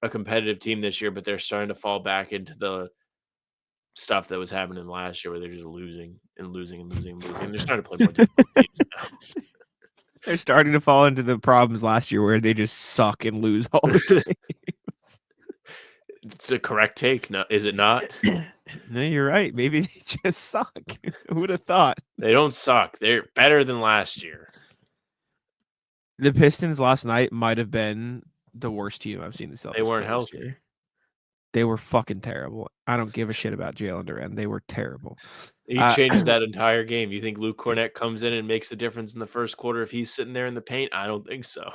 a competitive team this year, but they're starting to fall back into the stuff that was happening last year where they're just losing and losing and losing and losing. And they're starting to play more difficult games now. They're starting to fall into the problems last year where they just suck and lose all the games. It's a correct take, no, is it not? No, you're right. Maybe they just suck. Who would have thought? They don't suck. They're better than last year. The Pistons last night might have been the worst team I've seen the Celtics. They weren't play this healthy. year. They were fucking terrible. I don't give a shit about Jalen Duren. They were terrible. He changes that entire game. You think Luke Cornett comes in and makes a difference in the first quarter if he's sitting there in the paint? I don't think so.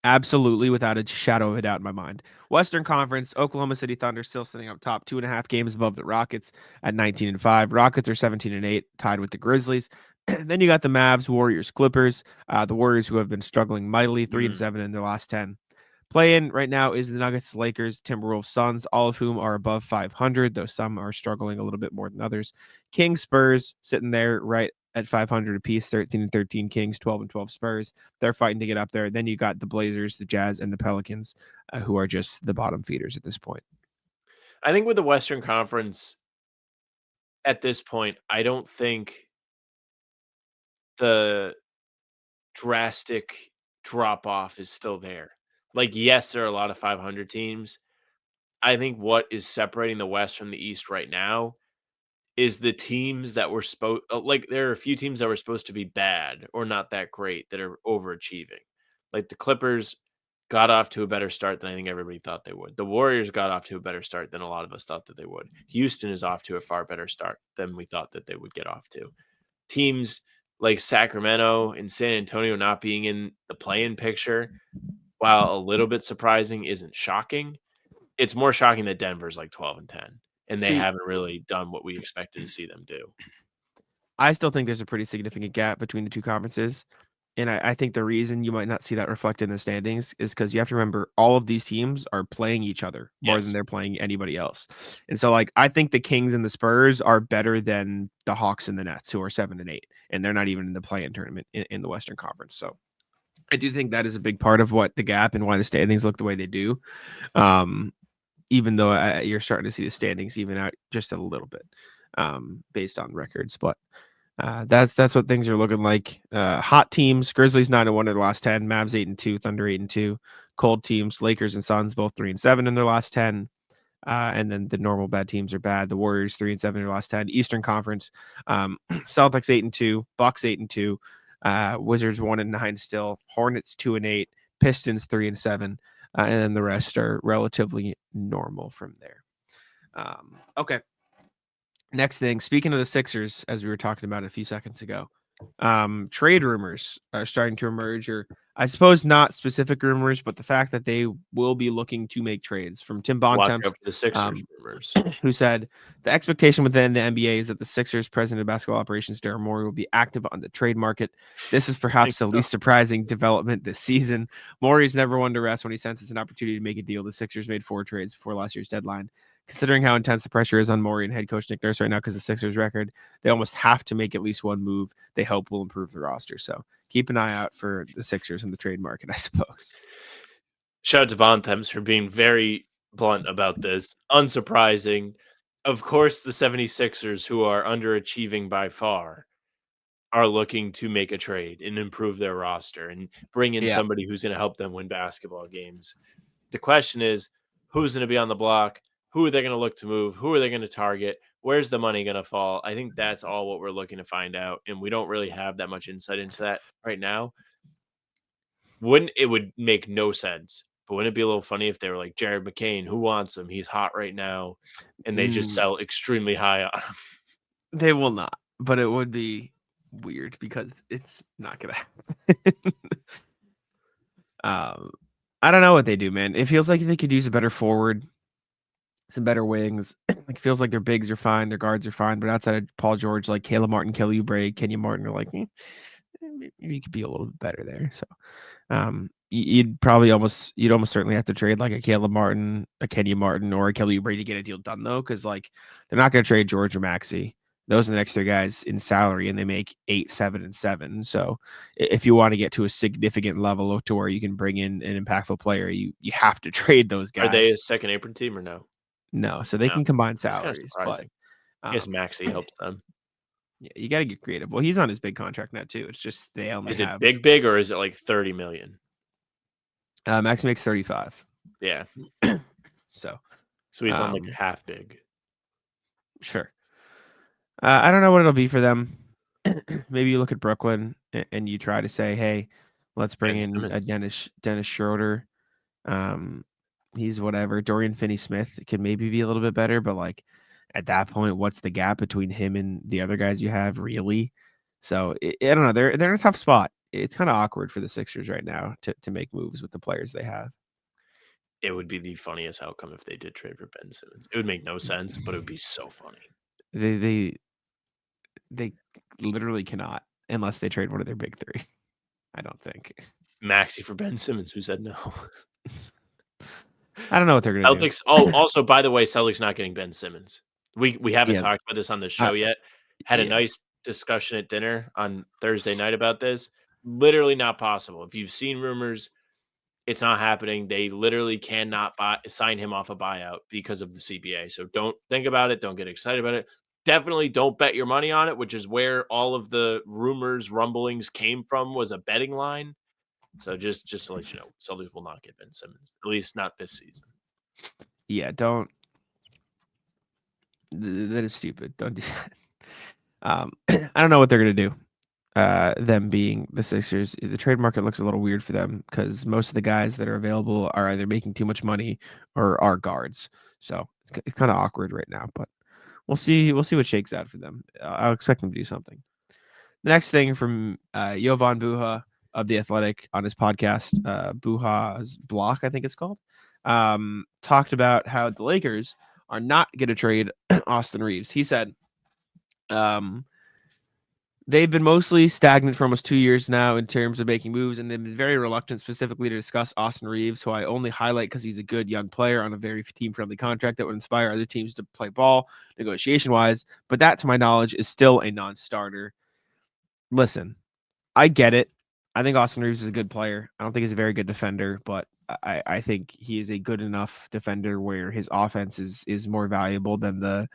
Absolutely, without a shadow of a doubt in my mind. Western Conference, Oklahoma City Thunder still sitting up top, 2.5 games above the Rockets at 19-5. Rockets are 17-8, tied with the Grizzlies. Then you got the Mavs, Warriors, Clippers. The Warriors, who have been struggling mightily, 3-7 in their last 10. Play-in right now is the Nuggets, Lakers, Timberwolves, Suns, all of whom are above 500, though some are struggling a little bit more than others. Kings, Spurs sitting there right at 500 apiece, 13-13 Kings, 12-12 Spurs. They're fighting to get up there. Then you got the Blazers, the Jazz, and the Pelicans, who are just the bottom feeders at this point. I think with the Western Conference, at this point, I don't think the drastic drop off is still there. Like, yes, there are a lot of 500 teams. I think what is separating the West from the East right now is the teams that were supposed like there are a few teams that were supposed to be bad or not that great that are overachieving. Like the Clippers got off to a better start than I think everybody thought they would. The Warriors got off to a better start than a lot of us thought that they would. Houston is off to a far better start than we thought that they would get off to. Teams like Sacramento and San Antonio not being in the play-in picture, while a little bit surprising, isn't shocking. It's more shocking that Denver's like 12-10, and they haven't really done what we expected to see them do. I still think there's a pretty significant gap between the two conferences. And I think the reason you might not see that reflected in the standings is because you have to remember all of these teams are playing each other more than they're playing anybody else. And so, like, I think the Kings and the Spurs are better than the Hawks and the Nets, who are 7-8, and they're not even in the play-in tournament in the Western Conference. So I do think that is a big part of what the gap and why the standings look the way they do. Even though you're starting to see the standings even out just a little bit based on records, but that's what things are looking like. Hot teams: Grizzlies 9-1 in their last 10, Mavs 8-2, Thunder 8-2. Cold teams: Lakers and Suns both 3-7 in their last 10. And then the normal bad teams are bad. The Warriors 3-7 in their last 10. Eastern Conference: Celtics 8-2, Bucks 8-2, Wizards 1-9 still, Hornets 2-8, Pistons 3-7, and then the rest are relatively normal from there. Okay. Next thing, speaking of the Sixers, as we were talking about a few seconds ago, trade rumors are starting to emerge, or I suppose not specific rumors, but the fact that they will be looking to make trades from Tim Bontemps, the Sixers rumors, who said the expectation within the NBA is that the Sixers president of basketball operations, Daryl Morey, will be active on the trade market. This is perhaps the least surprising development this season. Morey's never one to rest when he senses an opportunity to make a deal. The Sixers made 4 trades before last year's deadline. Considering how intense the pressure is on Morey and head coach Nick Nurse right now because the Sixers record, they almost have to make at least one move they hope will improve the roster. So keep an eye out for the Sixers in the trade market, I suppose. Shout out to Bontemps for being very blunt about this. Unsurprising. Of course, the 76ers, who are underachieving by far, are looking to make a trade and improve their roster and bring in somebody who's going to help them win basketball games. The question is, who's going to be on the block? Who are they going to look to move? Who are they going to target? Where's the money going to fall? I think that's all what we're looking to find out. And we don't really have that much insight into that right now. It would make no sense. But wouldn't it be a little funny if they were like Jared McCain, who wants him? He's hot right now, and they just sell extremely high on him. They will not, but it would be weird because it's not gonna happen. I don't know what they do, man. It feels like they could use a better forward, some better wings. It feels like their bigs are fine, their guards are fine, but outside of Paul George, like Caleb Martin, Kelly Oubre, Kenya Martin are like, maybe you could be a little bit better there. So, you'd almost certainly have to trade like a Caleb Martin, a Kenya Martin, or a Kelly Oubre to get a deal done though, because like they're not going to trade George or Maxey. Those are the next three guys in salary, and they make 8, 7, and 7. So if you want to get to a significant level to where you can bring in an impactful player, you have to trade those guys. Are they a second apron team or no? No, so they can combine That's kind of salaries, surprising. but I guess Maxey helps them. yeah, you got to get creative. Well, he's on his big contract now too. It's just they only Is it have big, or is it like 30 million? Maxey makes 35. Yeah. So he's on like half big. Sure. I don't know what it'll be for them. Maybe you look at Brooklyn and you try to say, hey, let's bring in a Dennis Schroeder. He's whatever. Dorian Finney-Smith could maybe be a little bit better, but like at that point, what's the gap between him and the other guys you have, really? So I don't know. They're in a tough spot. It's kind of awkward for the Sixers right now to make moves with the players they have. It would be the funniest outcome if they did trade for Ben Simmons. It would make no sense, but it would be so funny. They literally cannot unless they trade one of their big three. I don't think. Maxey for Ben Simmons. Who said no? I don't know what they're going to do. Celtics. Oh, also, by the way, Celtics not getting Ben Simmons. We haven't talked about this on the show yet. Had a nice discussion at dinner on Thursday night about this. Literally not possible. If you've seen rumors, it's not happening. They literally cannot sign him off a buyout because of the CBA. So don't think about it. Don't get excited about it. Definitely don't bet your money on it, which is where all of the rumors, rumblings came from, was a betting line. So just to let you know, Celtics will not get Ben Simmons, at least not this season. Yeah, don't. That is stupid. Don't do that. I don't know what they're going to do. Them being the Sixers, the trade market looks a little weird for them because most of the guys that are available are either making too much money or are guards. So it's kind of awkward right now, but we'll see. We'll see what shakes out for them. I'll expect them to do something. The next thing from Jovan Buha of The Athletic on his podcast, Buha's Block, I think it's called, talked about how the Lakers are not going to trade Austin Reaves. He said, they've been mostly stagnant for almost 2 years now in terms of making moves, and they've been very reluctant specifically to discuss Austin Reaves, who I only highlight because he's a good young player on a very team-friendly contract that would inspire other teams to play ball negotiation-wise. But that, to my knowledge, is still a non-starter. Listen, I get it. I think Austin Reaves is a good player. I don't think he's a very good defender, but I think he is a good enough defender where his offense is more valuable than the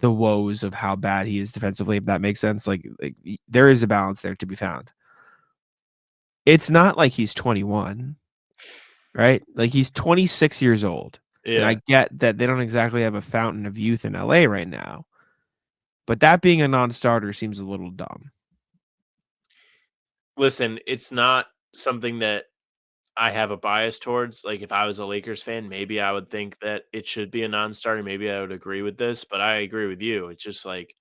woes of how bad he is defensively, if that makes sense. Like there is a balance there to be found. It's not like he's 21, right? Like he's 26 years old. Yeah. And I get that they don't exactly have a fountain of youth in LA right now, but that being a non-starter seems a little dumb. Listen, it's not something that I have a bias towards. Like if I was a Lakers fan, maybe I would think that it should be a non-starter. Maybe I would agree with this, but I agree with you. It's just like,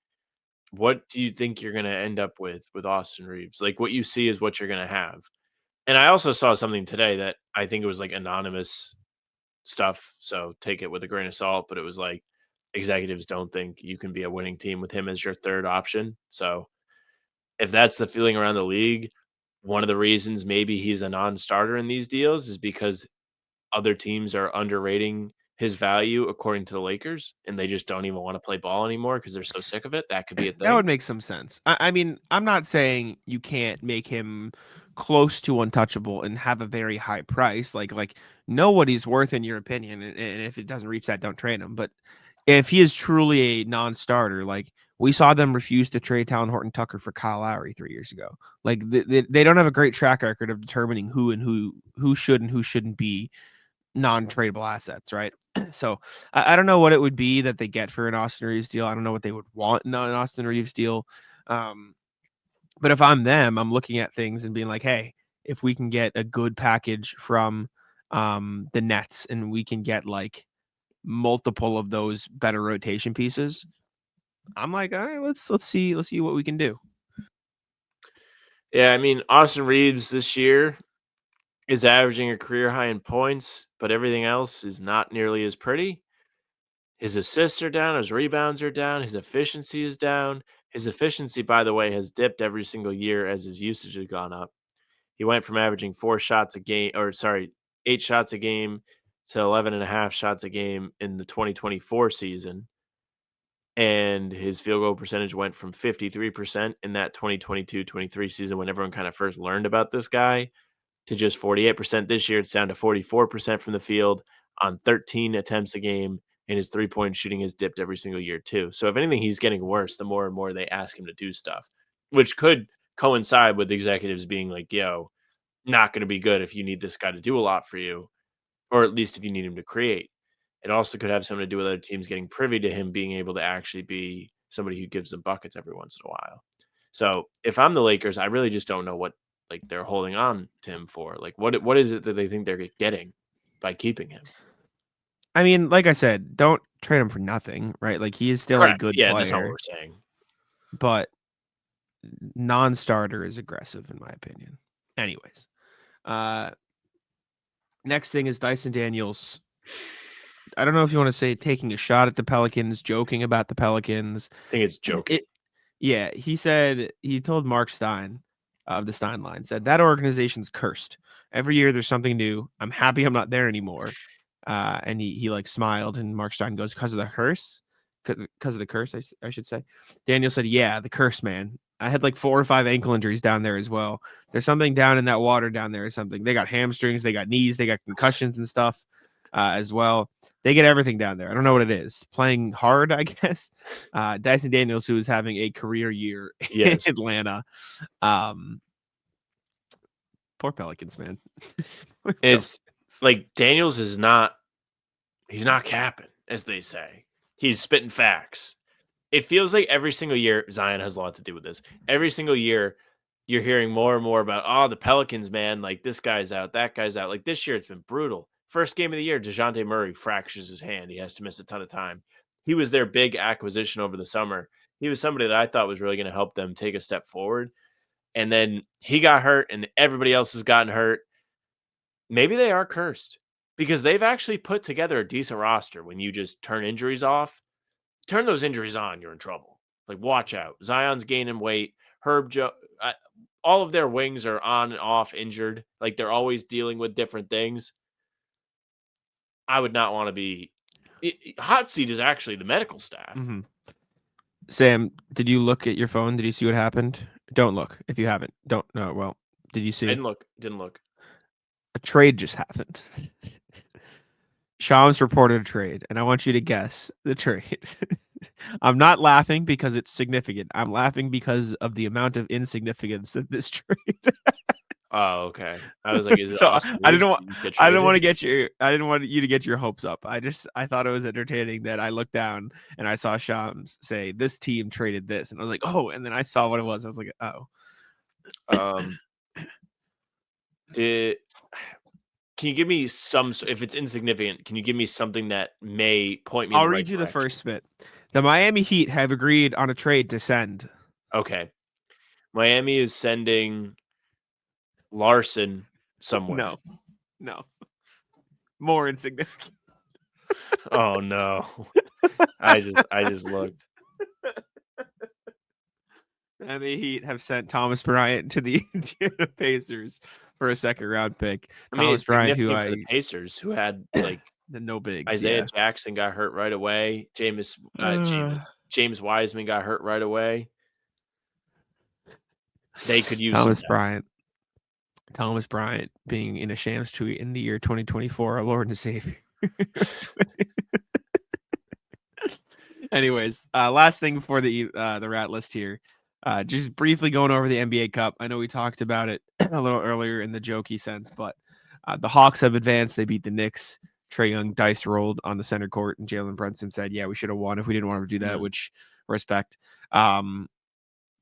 what do you think you're going to end up with Austin Reaves? Like what you see is what you're going to have. And I also saw something today that I think it was like anonymous stuff, so take it with a grain of salt, but it was like executives don't think you can be a winning team with him as your third option. So if that's the feeling around the league, one of the reasons maybe he's a non-starter in these deals is because other teams are underrating his value according to the Lakers, and they just don't even want to play ball anymore because they're so sick of it. That could be a thing. That would make some sense. I mean, I'm not saying you can't make him close to untouchable and have a very high price. Like know what he's worth in your opinion, and if it doesn't reach that, don't trade him. But if he is truly a non-starter, like we saw them refuse to trade Talon Horton Tucker for Kyle Lowry 3 years ago. Like they don't have a great track record of determining who should and who shouldn't be non-tradable assets, right? So I don't know what it would be that they get for an Austin Reaves deal. I don't know what they would want in an Austin Reaves deal. But if I'm them, I'm looking at things and being like, hey, if we can get a good package from the Nets and we can get like multiple of those better rotation pieces, I'm like, all right, let's see what we can do. Yeah, I mean, Austin Reaves this year is averaging a career high in points, but everything else is not nearly as pretty. His assists are down, his rebounds are down, his efficiency is down. His efficiency, by the way, has dipped every single year as his usage has gone up. He went from averaging 8 shots a game to 11 and a half shots a game in the 2024 season. And his field goal percentage went from 53% in that 2022-23 season when everyone kind of first learned about this guy to just 48% this year. It's down to 44% from the field on 13 attempts a game, and his three-point shooting has dipped every single year too. So if anything, he's getting worse the more and more they ask him to do stuff, which could coincide with executives being like, yo, not going to be good if you need this guy to do a lot for you, or at least if you need him to create. It also could have something to do with other teams getting privy to him being able to actually be somebody who gives them buckets every once in a while. So if I'm the Lakers, I really just don't know what like they're holding on to him for. Like what is it that they think they're getting by keeping him? I mean, like I said, don't trade him for nothing, right? Like he is still a Correct. good Yeah, that's not what player, we're saying. but non-starter is aggressive in my opinion. Anyways, next thing is Dyson Daniels. I don't know if you want to say taking a shot at the Pelicans, joking about the Pelicans. I think it's joking. Yeah, he told Mark Stein of the Stein line, said that organization's cursed. Every year there's something new. I'm happy I'm not there anymore. And he like smiled, and Mark Stein goes, because of the curse? Because of the curse, I should say. Daniel said, yeah, the curse, man. I had like 4 or 5 ankle injuries down there as well. There's something down in that water down there or something. They got hamstrings, they got knees, they got concussions and stuff as well. They get everything down there. I don't know what it is. Playing hard, I guess. Dyson Daniels, who is having a career year Yes. in Atlanta. Poor Pelicans, man. It's like Daniels is not he's not capping, as they say. He's spitting facts. It feels like every single year, Zion has a lot to do with this. Every single year, you're hearing more and more about, the Pelicans, man, like this guy's out, that guy's out. Like this year, it's been brutal. First game of the year, DeJounte Murray fractures his hand. He has to miss a ton of time. He was their big acquisition over the summer. He was somebody that I thought was really going to help them take a step forward. And then he got hurt, and everybody else has gotten hurt. Maybe they are cursed because they've actually put together a decent roster. When you just turn injuries off, turn those injuries on, you're in trouble. Like, watch out. Zion's gaining weight. All of their wings are on and off injured. Like, they're always dealing with different things. I would not want to be. Hot seat is actually the medical staff. Mm-hmm. Sam, did you look at your phone? Did you see what happened? Don't look if you haven't. Don't. No. Well, did you see? Didn't look. A trade just happened. Shams reported a trade, and I want you to guess the trade. I'm not laughing because it's significant. I'm laughing because of the amount of insignificance that this trade. Oh, okay. I was like, is it So Austin I Reaves? didn't want. Did he get I didn't want to traded? get your. I didn't want you to get your hopes up. I thought it was entertaining that I looked down and I saw Shams say this team traded this, and I was like, oh, and then I saw what it was. I was like, oh. Can you give me some? If it's insignificant, can you give me something that may point me? I'll in the read right you the direction? first bit. The Miami Heat have agreed on a trade to send. Okay, Miami is sending Larson somewhere. No. More insignificant. Oh no. I just looked. Miami Heat have sent Thomas Bryant to the Indiana Pacers for a 2nd-round pick. I mean, Thomas it's Bryant, significant for the Pacers, who had like the no bigs. Isaiah Yeah. Jackson got hurt right away. James Wiseman got hurt right away. They could use Thomas some Bryant. Thomas Bryant being in a Shams tweet in the year 2024, our Lord and Savior. Anyways, last thing before the rat list here. Just briefly going over the NBA Cup. I know we talked about it a little earlier in the jokey sense, but the Hawks have advanced. They beat the Knicks. Trae Young dice rolled on the center court, and Jalen Brunson said, yeah, we should have won if we didn't want to do that, which respect.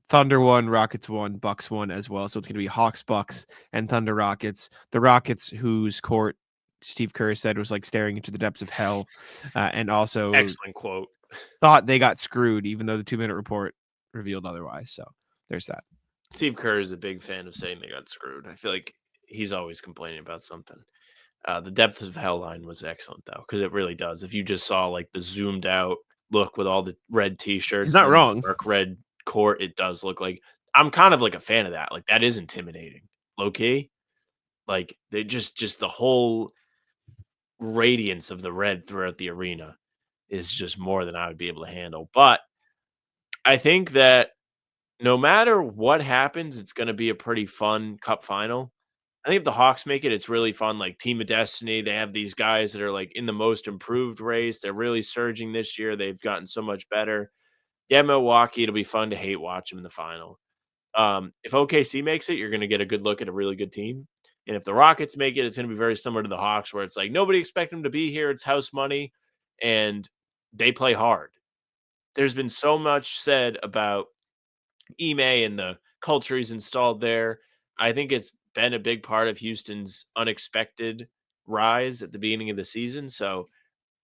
Thunder won, Rockets won, Bucks won as well. So it's going to be Hawks, Bucks, and Thunder Rockets. The Rockets, whose court Steve Kerr said was like staring into the depths of hell, and also Excellent quote. thought they got screwed, even though the 2-minute report revealed otherwise. So there's that. Steve Kerr is a big fan of saying they got screwed. I feel like he's always complaining about something. The depth of hell line was excellent though, because it really does. If you just saw like the zoomed out look with all the red T-shirts, He's not and wrong. dark red court, it does look like. I'm kind of like a fan of that. Like that is intimidating, low key. Like they just the whole radiance of the red throughout the arena is just more than I would be able to handle. But I think that no matter what happens, it's going to be a pretty fun cup final. I think if the Hawks make it, it's really fun. Like Team of Destiny, they have these guys that are like in the most improved race. They're really surging this year. They've gotten so much better. Yeah, Milwaukee, it'll be fun to hate watch them in the final. If OKC makes it, you're going to get a good look at a really good team. And if the Rockets make it, it's going to be very similar to the Hawks, where it's like nobody expect them to be here. It's house money, and they play hard. There's been so much said about Ime and the culture he's installed there. I think it's been a big part of Houston's unexpected rise at the beginning of the season. So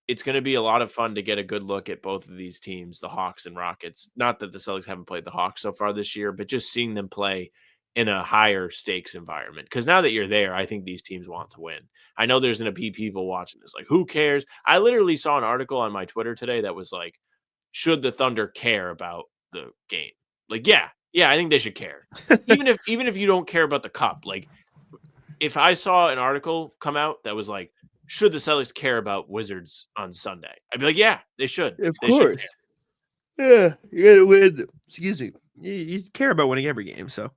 it's going to be a lot of fun to get a good look at both of these teams, the Hawks and Rockets. Not that the Celtics haven't played the Hawks so far this year, but just seeing them play in a higher stakes environment. Because now that you're there, I think these teams want to win. I know there's going to be people watching this like, who cares? I literally saw an article on my Twitter today that was like, should the Thunder care about the game? Like, yeah, I think they should care. even if you don't care about the cup. Like, if I saw an article come out that was like, should the Celtics care about Wizards on Sunday? I'd be like, yeah, they should. Of They should course. Yeah, you got to win. Excuse me. You care about winning every game, so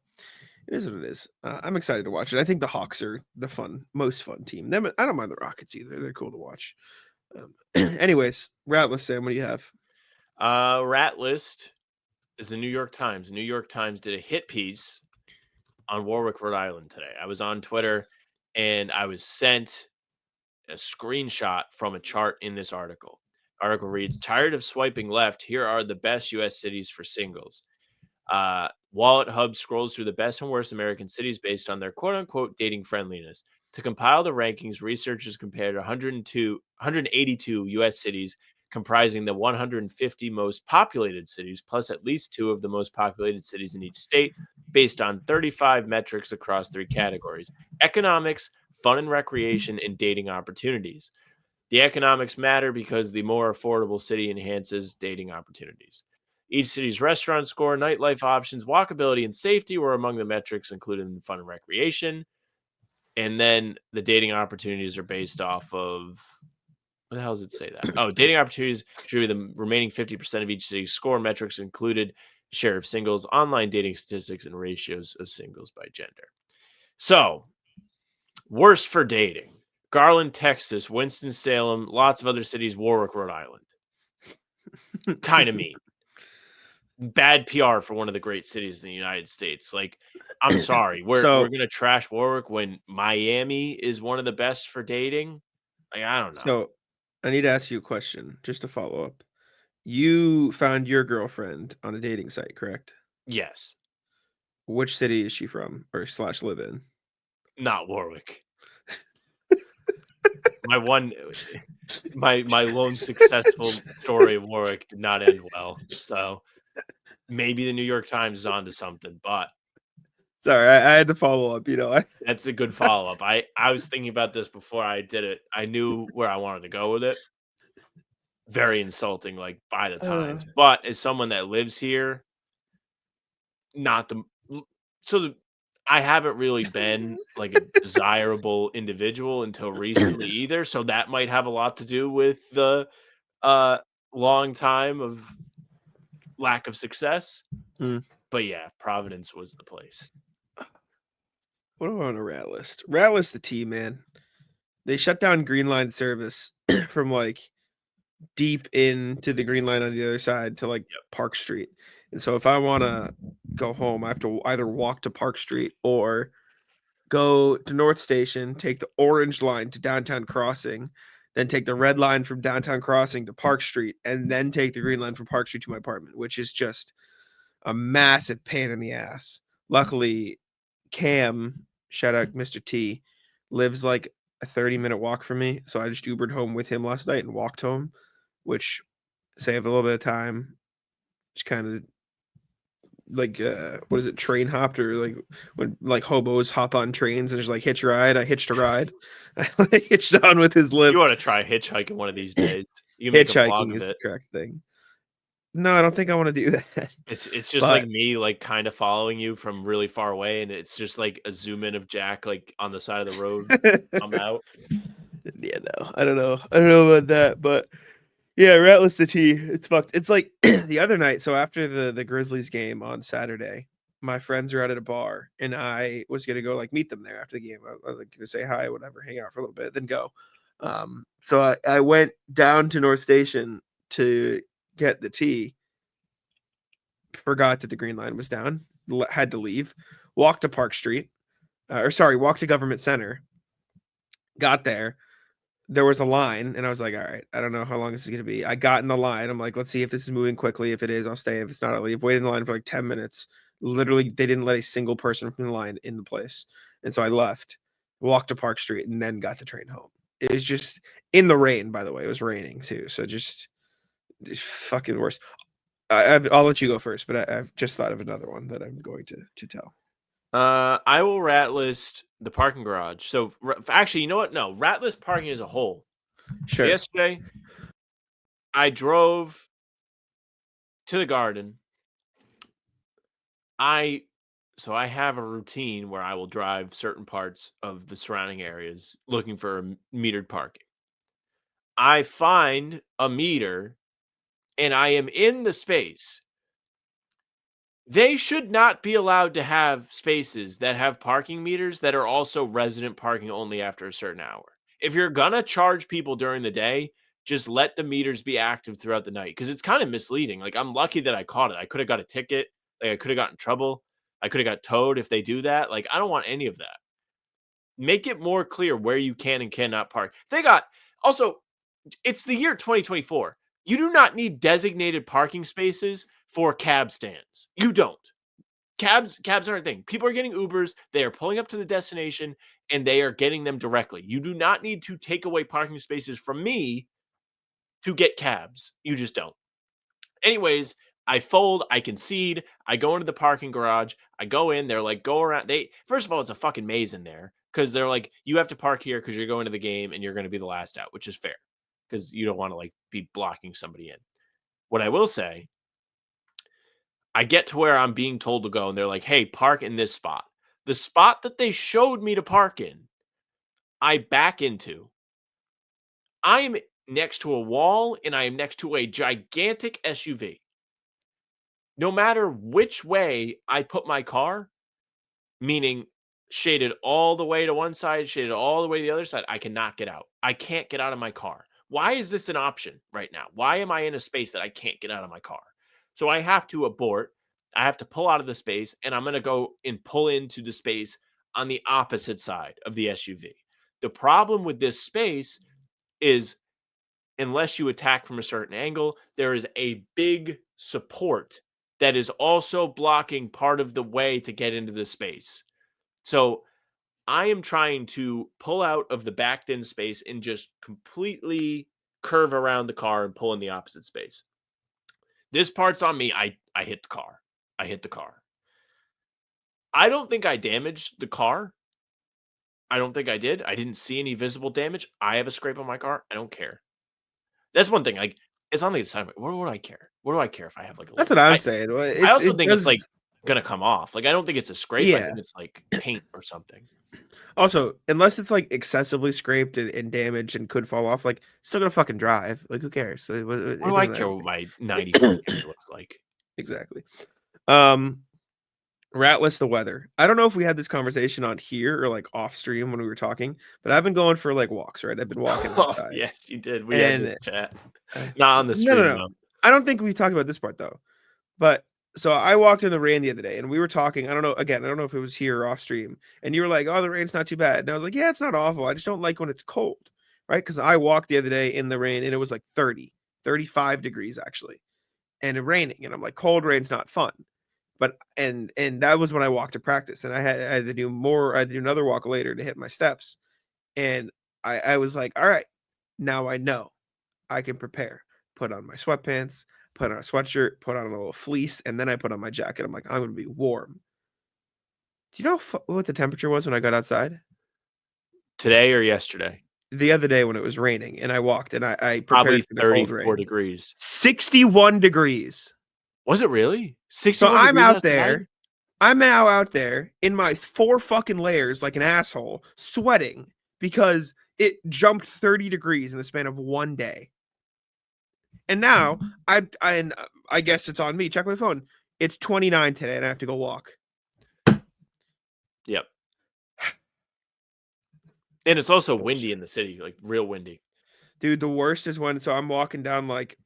it is what it is. I'm excited to watch it. I think the Hawks are the most fun team. I don't mind the Rockets either. They're cool to watch. Anyways, Rat List, Sam, what do you have? Rat List is the New York Times. New York Times did a hit piece on Warwick, Rhode Island today. I was on Twitter and I was sent a screenshot from a chart in this article. Article reads, tired of swiping left, here are the best U.S. cities for singles. Wallet Hub scrolls through the best and worst American cities based on their quote-unquote dating friendliness. To compile the rankings, researchers compared 182 U.S. cities comprising the 150 most populated cities, plus at least 2 of the most populated cities in each state, based on 35 metrics across 3 categories: economics, fun and recreation, and dating opportunities. The economics matter because the more affordable city enhances dating opportunities. Each city's restaurant score, nightlife options, walkability, and safety were among the metrics included in fun and recreation. And then the dating opportunities are based off of, what the hell does it say that? Oh, dating opportunities contribute the remaining 50% of each city's score. Metrics included share of singles, online dating statistics, and ratios of singles by gender. So, worst for dating: Garland, Texas; Winston-Salem; lots of other cities; Warwick, Rhode Island. Kind of mean. Bad PR for one of the great cities in the United States. Like, I'm sorry, we're going to trash Warwick when Miami is one of the best for dating. Like, I don't know. So, I need to ask you a question just to follow up. You found your girlfriend on a dating site, correct? Yes. Which city is she from or / live in? Not Warwick. My lone successful story of Warwick did not end well. So maybe the New York Times is onto something, but sorry, I had to follow up. That's a good follow-up. I was thinking about this before I did it. I knew where I wanted to go with it. Very insulting, like, by the Times. But as someone that lives here, I haven't really been like a desirable individual until recently either. So that might have a lot to do with the long time of lack of success. But yeah, Providence was the place. What do I on a Rat List? Rat List the team, man. They shut down Green Line service from like deep into the Green Line on the other side to like Park Street. And so if I want to go home, I have to either walk to Park Street or go to North Station, take the orange line to Downtown Crossing, then take the red line from Downtown Crossing to Park Street, and then take the green line from Park Street to my apartment, which is just a massive pain in the ass. Luckily, Cam, shout out Mr. T, lives like a 30-minute walk from me. So I just Ubered home with him last night and walked home, which saved a little bit of time. Just kind of like what is it, train hopped, or like when like hobos hop on trains and just like hitch a ride. I hitched a ride. I like, hitched on with his lift. You want to try hitchhiking one of these days? You can make a blog Hitchhiking of is the it. correct thing. No, I don't think I want to do that. It's just But like me, like kind of following you from really far away, and it's just like a zoom in of Jack like on the side of the road. I'm out. yeah, no, I don't know. I don't know about that, but yeah, Ratless the T. It's fucked. It's like the other night. So after the Grizzlies game on Saturday, my friends are out at a bar, and I was gonna go like meet them there after the game. I was like gonna say hi, whatever, hang out for a little bit, then go. So I went down to North Station to get the tea. Forgot that the green line was down. Had to leave. Walked to Park Street, walked to Government Center. Got there. There was a line, and I was like, all right, I don't know how long this is going to be. I got in the line. I'm like, let's see if this is moving quickly. If it is, I'll stay. If it's not, I'll leave. Waited in the line for like 10 minutes. Literally, they didn't let a single person from the line in the place. And so I left, walked to Park Street, and then got the train home. It was just in the rain, by the way. It was raining too. So just fucking worse. I'll let you go first, but I've just thought of another one that I'm going to tell. I will rat list the parking garage. So actually, you know what? No, rat list parking as a whole. Sure. Yesterday, I drove to the Garden. So I have a routine where I will drive certain parts of the surrounding areas looking for metered parking. I find a meter and I am in the space. They should not be allowed to have spaces that have parking meters that are also resident parking only after a certain hour. If you're going to charge people during the day, just let the meters be active throughout the night, because it's kind of misleading. Like, I'm lucky that I caught it. I could have got a ticket. Like, I could have gotten in trouble. I could have got towed if they do that. Like, I don't want any of that. Make it more clear where you can and cannot park. Also, it's the year 2024. You do not need designated parking spaces for cab stands. You don't. Cabs aren't a thing. People are getting Ubers. They are pulling up to the destination and they are getting them directly. You do not need to take away parking spaces from me to get cabs. You just don't. Anyways, I fold, I concede, I go into the parking garage, I go in, they're like, go around. First of all, it's a fucking maze in there, because they're like, you have to park here because you're going to the game and you're going to be the last out, which is fair, because you don't want to like be blocking somebody in. What I will say, I get to where I'm being told to go, and they're like, hey, park in this spot. The spot that they showed me to park in, I back into. I'm next to a wall, and I am next to a gigantic SUV. No matter which way I put my car, meaning shaded all the way to one side, shaded all the way to the other side, I cannot get out. I can't get out of my car. Why is this an option right now? Why am I in a space that I can't get out of my car? So I have to abort. I have to pull out of the space, and I'm going to go and pull into the space on the opposite side of the SUV. The problem with this space is, unless you attack from a certain angle, there is a big support that is also blocking part of the way to get into the space. So I am trying to pull out of the backed in space and just completely curve around the car and pull in the opposite space. This part's on me. I hit the car. I hit the car. I don't think I damaged the car. I don't think I did. I didn't see any visible damage. I have a scrape on my car. I don't care. That's one thing. Like, it's on the side. What do I care? What do I care if I have like a That's little? what I'm saying. Well, I also it think it's like does. gonna come off. Like, I don't think it's a scrape. I Yeah. think it's like paint or something. Also, unless it's like excessively scraped and damaged and could fall off, like still gonna fucking drive. Like, who cares? So What do I care what my 94 camera looks like? Exactly. Ratless the weather. I don't know if we had this conversation on here or like off stream when we were talking, but I've been going for like walks, right? I've been walking outside. Yes, you did. We had this And chat. Not on the stream, no. though. I don't think we talked about this part though. But so I walked in the rain the other day and we were talking. I don't know if it was here or off stream. And you were like, oh, the rain's not too bad. And I was like, yeah, it's not awful. I just don't like when it's cold. Right. Because I walked the other day in the rain and it was like 35 degrees actually. And it raining. And I'm like, cold rain's not fun. But and that was when I walked to practice, and I had to do more. I had to do another walk later to hit my steps, and I was like, all right, now I know I can prepare. Put on my sweatpants, put on a sweatshirt, put on a little fleece, and then I put on my jacket. I'm like, I'm gonna be warm. Do you know what the temperature was when I got outside? Today or yesterday? The other day when it was raining, and I walked, and I Probably prepared for the cold 34 rain. degrees. 61 degrees. Was it really? So 61 I'm degrees out outside? there. I'm now out there in my 4 fucking layers like an asshole, sweating because it jumped 30 degrees in the span of one day. And now I guess it's on me. Check my phone. It's 29 today, and I have to go walk. Yep. And it's also windy in the city, like real windy. Dude, the worst is when I'm walking down like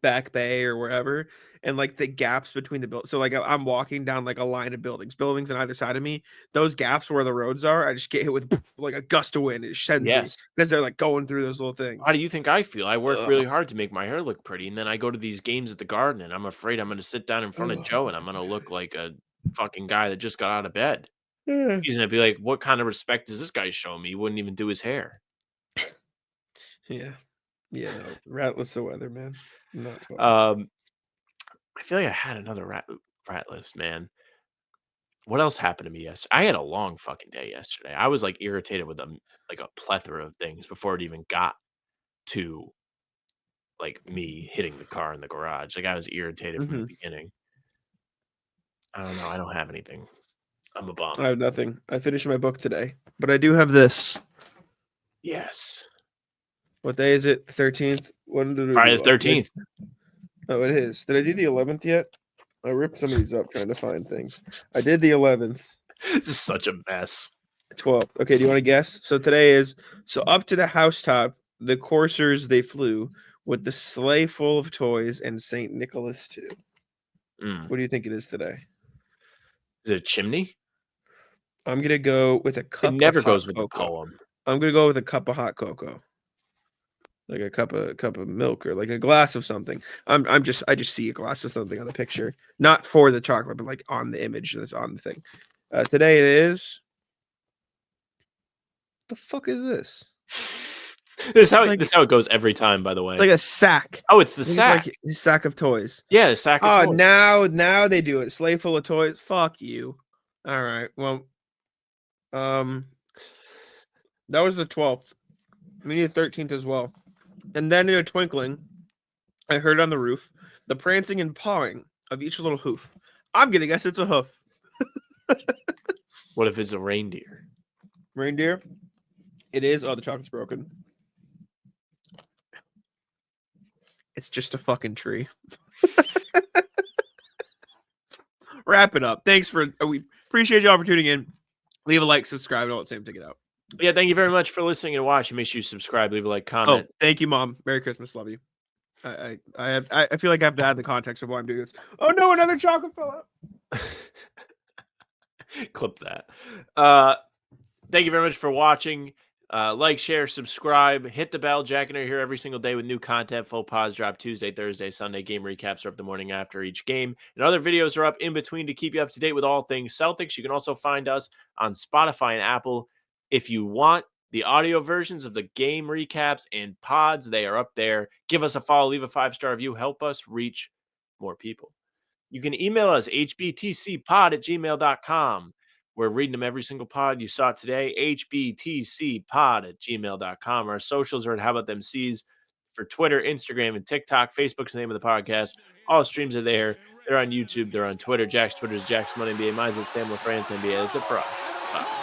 Back Bay or wherever, and like the gaps between the buildings. So like I'm walking down like a line of buildings on either side of me. Those gaps where the roads are, I just get hit with like a gust of wind. It sends me Yes. because they're like going through those little things. How do you think I feel? I work Ugh. really hard to make my hair look pretty, and then I go to these games at the Garden, and I'm afraid I'm going to sit down in front of Joe, and I'm going to look like a fucking guy that just got out of bed. He's going to be like, what kind of respect does this guy show me? He wouldn't even do his hair. Yeah. Yeah, no. Ratless the weather, man. Not fun. I feel like I had another rat list, man. What else happened to me yesterday? I had a long fucking day yesterday. I was like irritated with a plethora of things before it even got to like me hitting the car in the garage. Like I was irritated from the beginning. I don't know. I don't have anything. I'm a bum. I have nothing. I finished my book today, but I do have this. Yes. What day is it? 13th? When did it Friday the 13th. Oh, it is. Did I do the 11th yet? I ripped some of these up trying to find things. I did the 11th. This is such a mess. 12th. Okay, do you want to guess? So today is up to the housetop, the coursers they flew with the sleigh full of toys and St. Nicholas too. What do you think it is today? Is it a chimney? I'm gonna go with a cup. It never of hot goes with the cocoa. poem. I'm gonna go with a cup of hot cocoa, like a cup of milk or like a glass of something. I just see a glass of something on the picture, not for the chocolate, but like on the image that's on the thing. Today it is. The fuck is this? This is how it goes every time. By the way, It's like a sack. Oh, it's the sack. It's like a sack of toys. Yeah, the sack of toys. Now they do it. Sleigh full of toys. Fuck you. All right. Well, that was the 12th. We need the 13th as well. And then in a twinkling, I heard on the roof the prancing and pawing of each little hoof. I'm gonna guess it's a hoof. What if it's a reindeer? Reindeer? It is. Oh, the chocolate's broken. It's just a fucking tree. Wrap it up. Thanks for. We appreciate y'all for tuning in. Leave a like, subscribe, and all that same. Take it out. Yeah, thank you very much for listening and watching. Make sure you subscribe, leave a like, comment. Oh, thank you, Mom. Merry Christmas. Love you. I feel like I have to add the context of why I'm doing this. Oh no, another chocolate fell out. Clip that. Thank you very much for watching. Like, share, subscribe, hit the bell. Jack and I are here every single day with new content. Full pods drop Tuesday, Thursday, Sunday. Game recaps are up the morning after each game. And other videos are up in between to keep you up to date with all things Celtics. You can also find us on Spotify and Apple. If you want the audio versions of the game recaps and pods, they are up there. Give us a follow, leave a 5-star review. Help us reach more people. You can email us, hbtcpod@gmail.com. We're reading them every single pod you saw today, hbtcpod@gmail.com. Our socials are at How About Them C's for Twitter, Instagram, and TikTok. Facebook's the name of the podcast. All streams are there. They're on YouTube. They're on Twitter. Jack's Twitter is Jack's Money NBA. Mine's with Sam LaFrance NBA. That's it for us. Bye.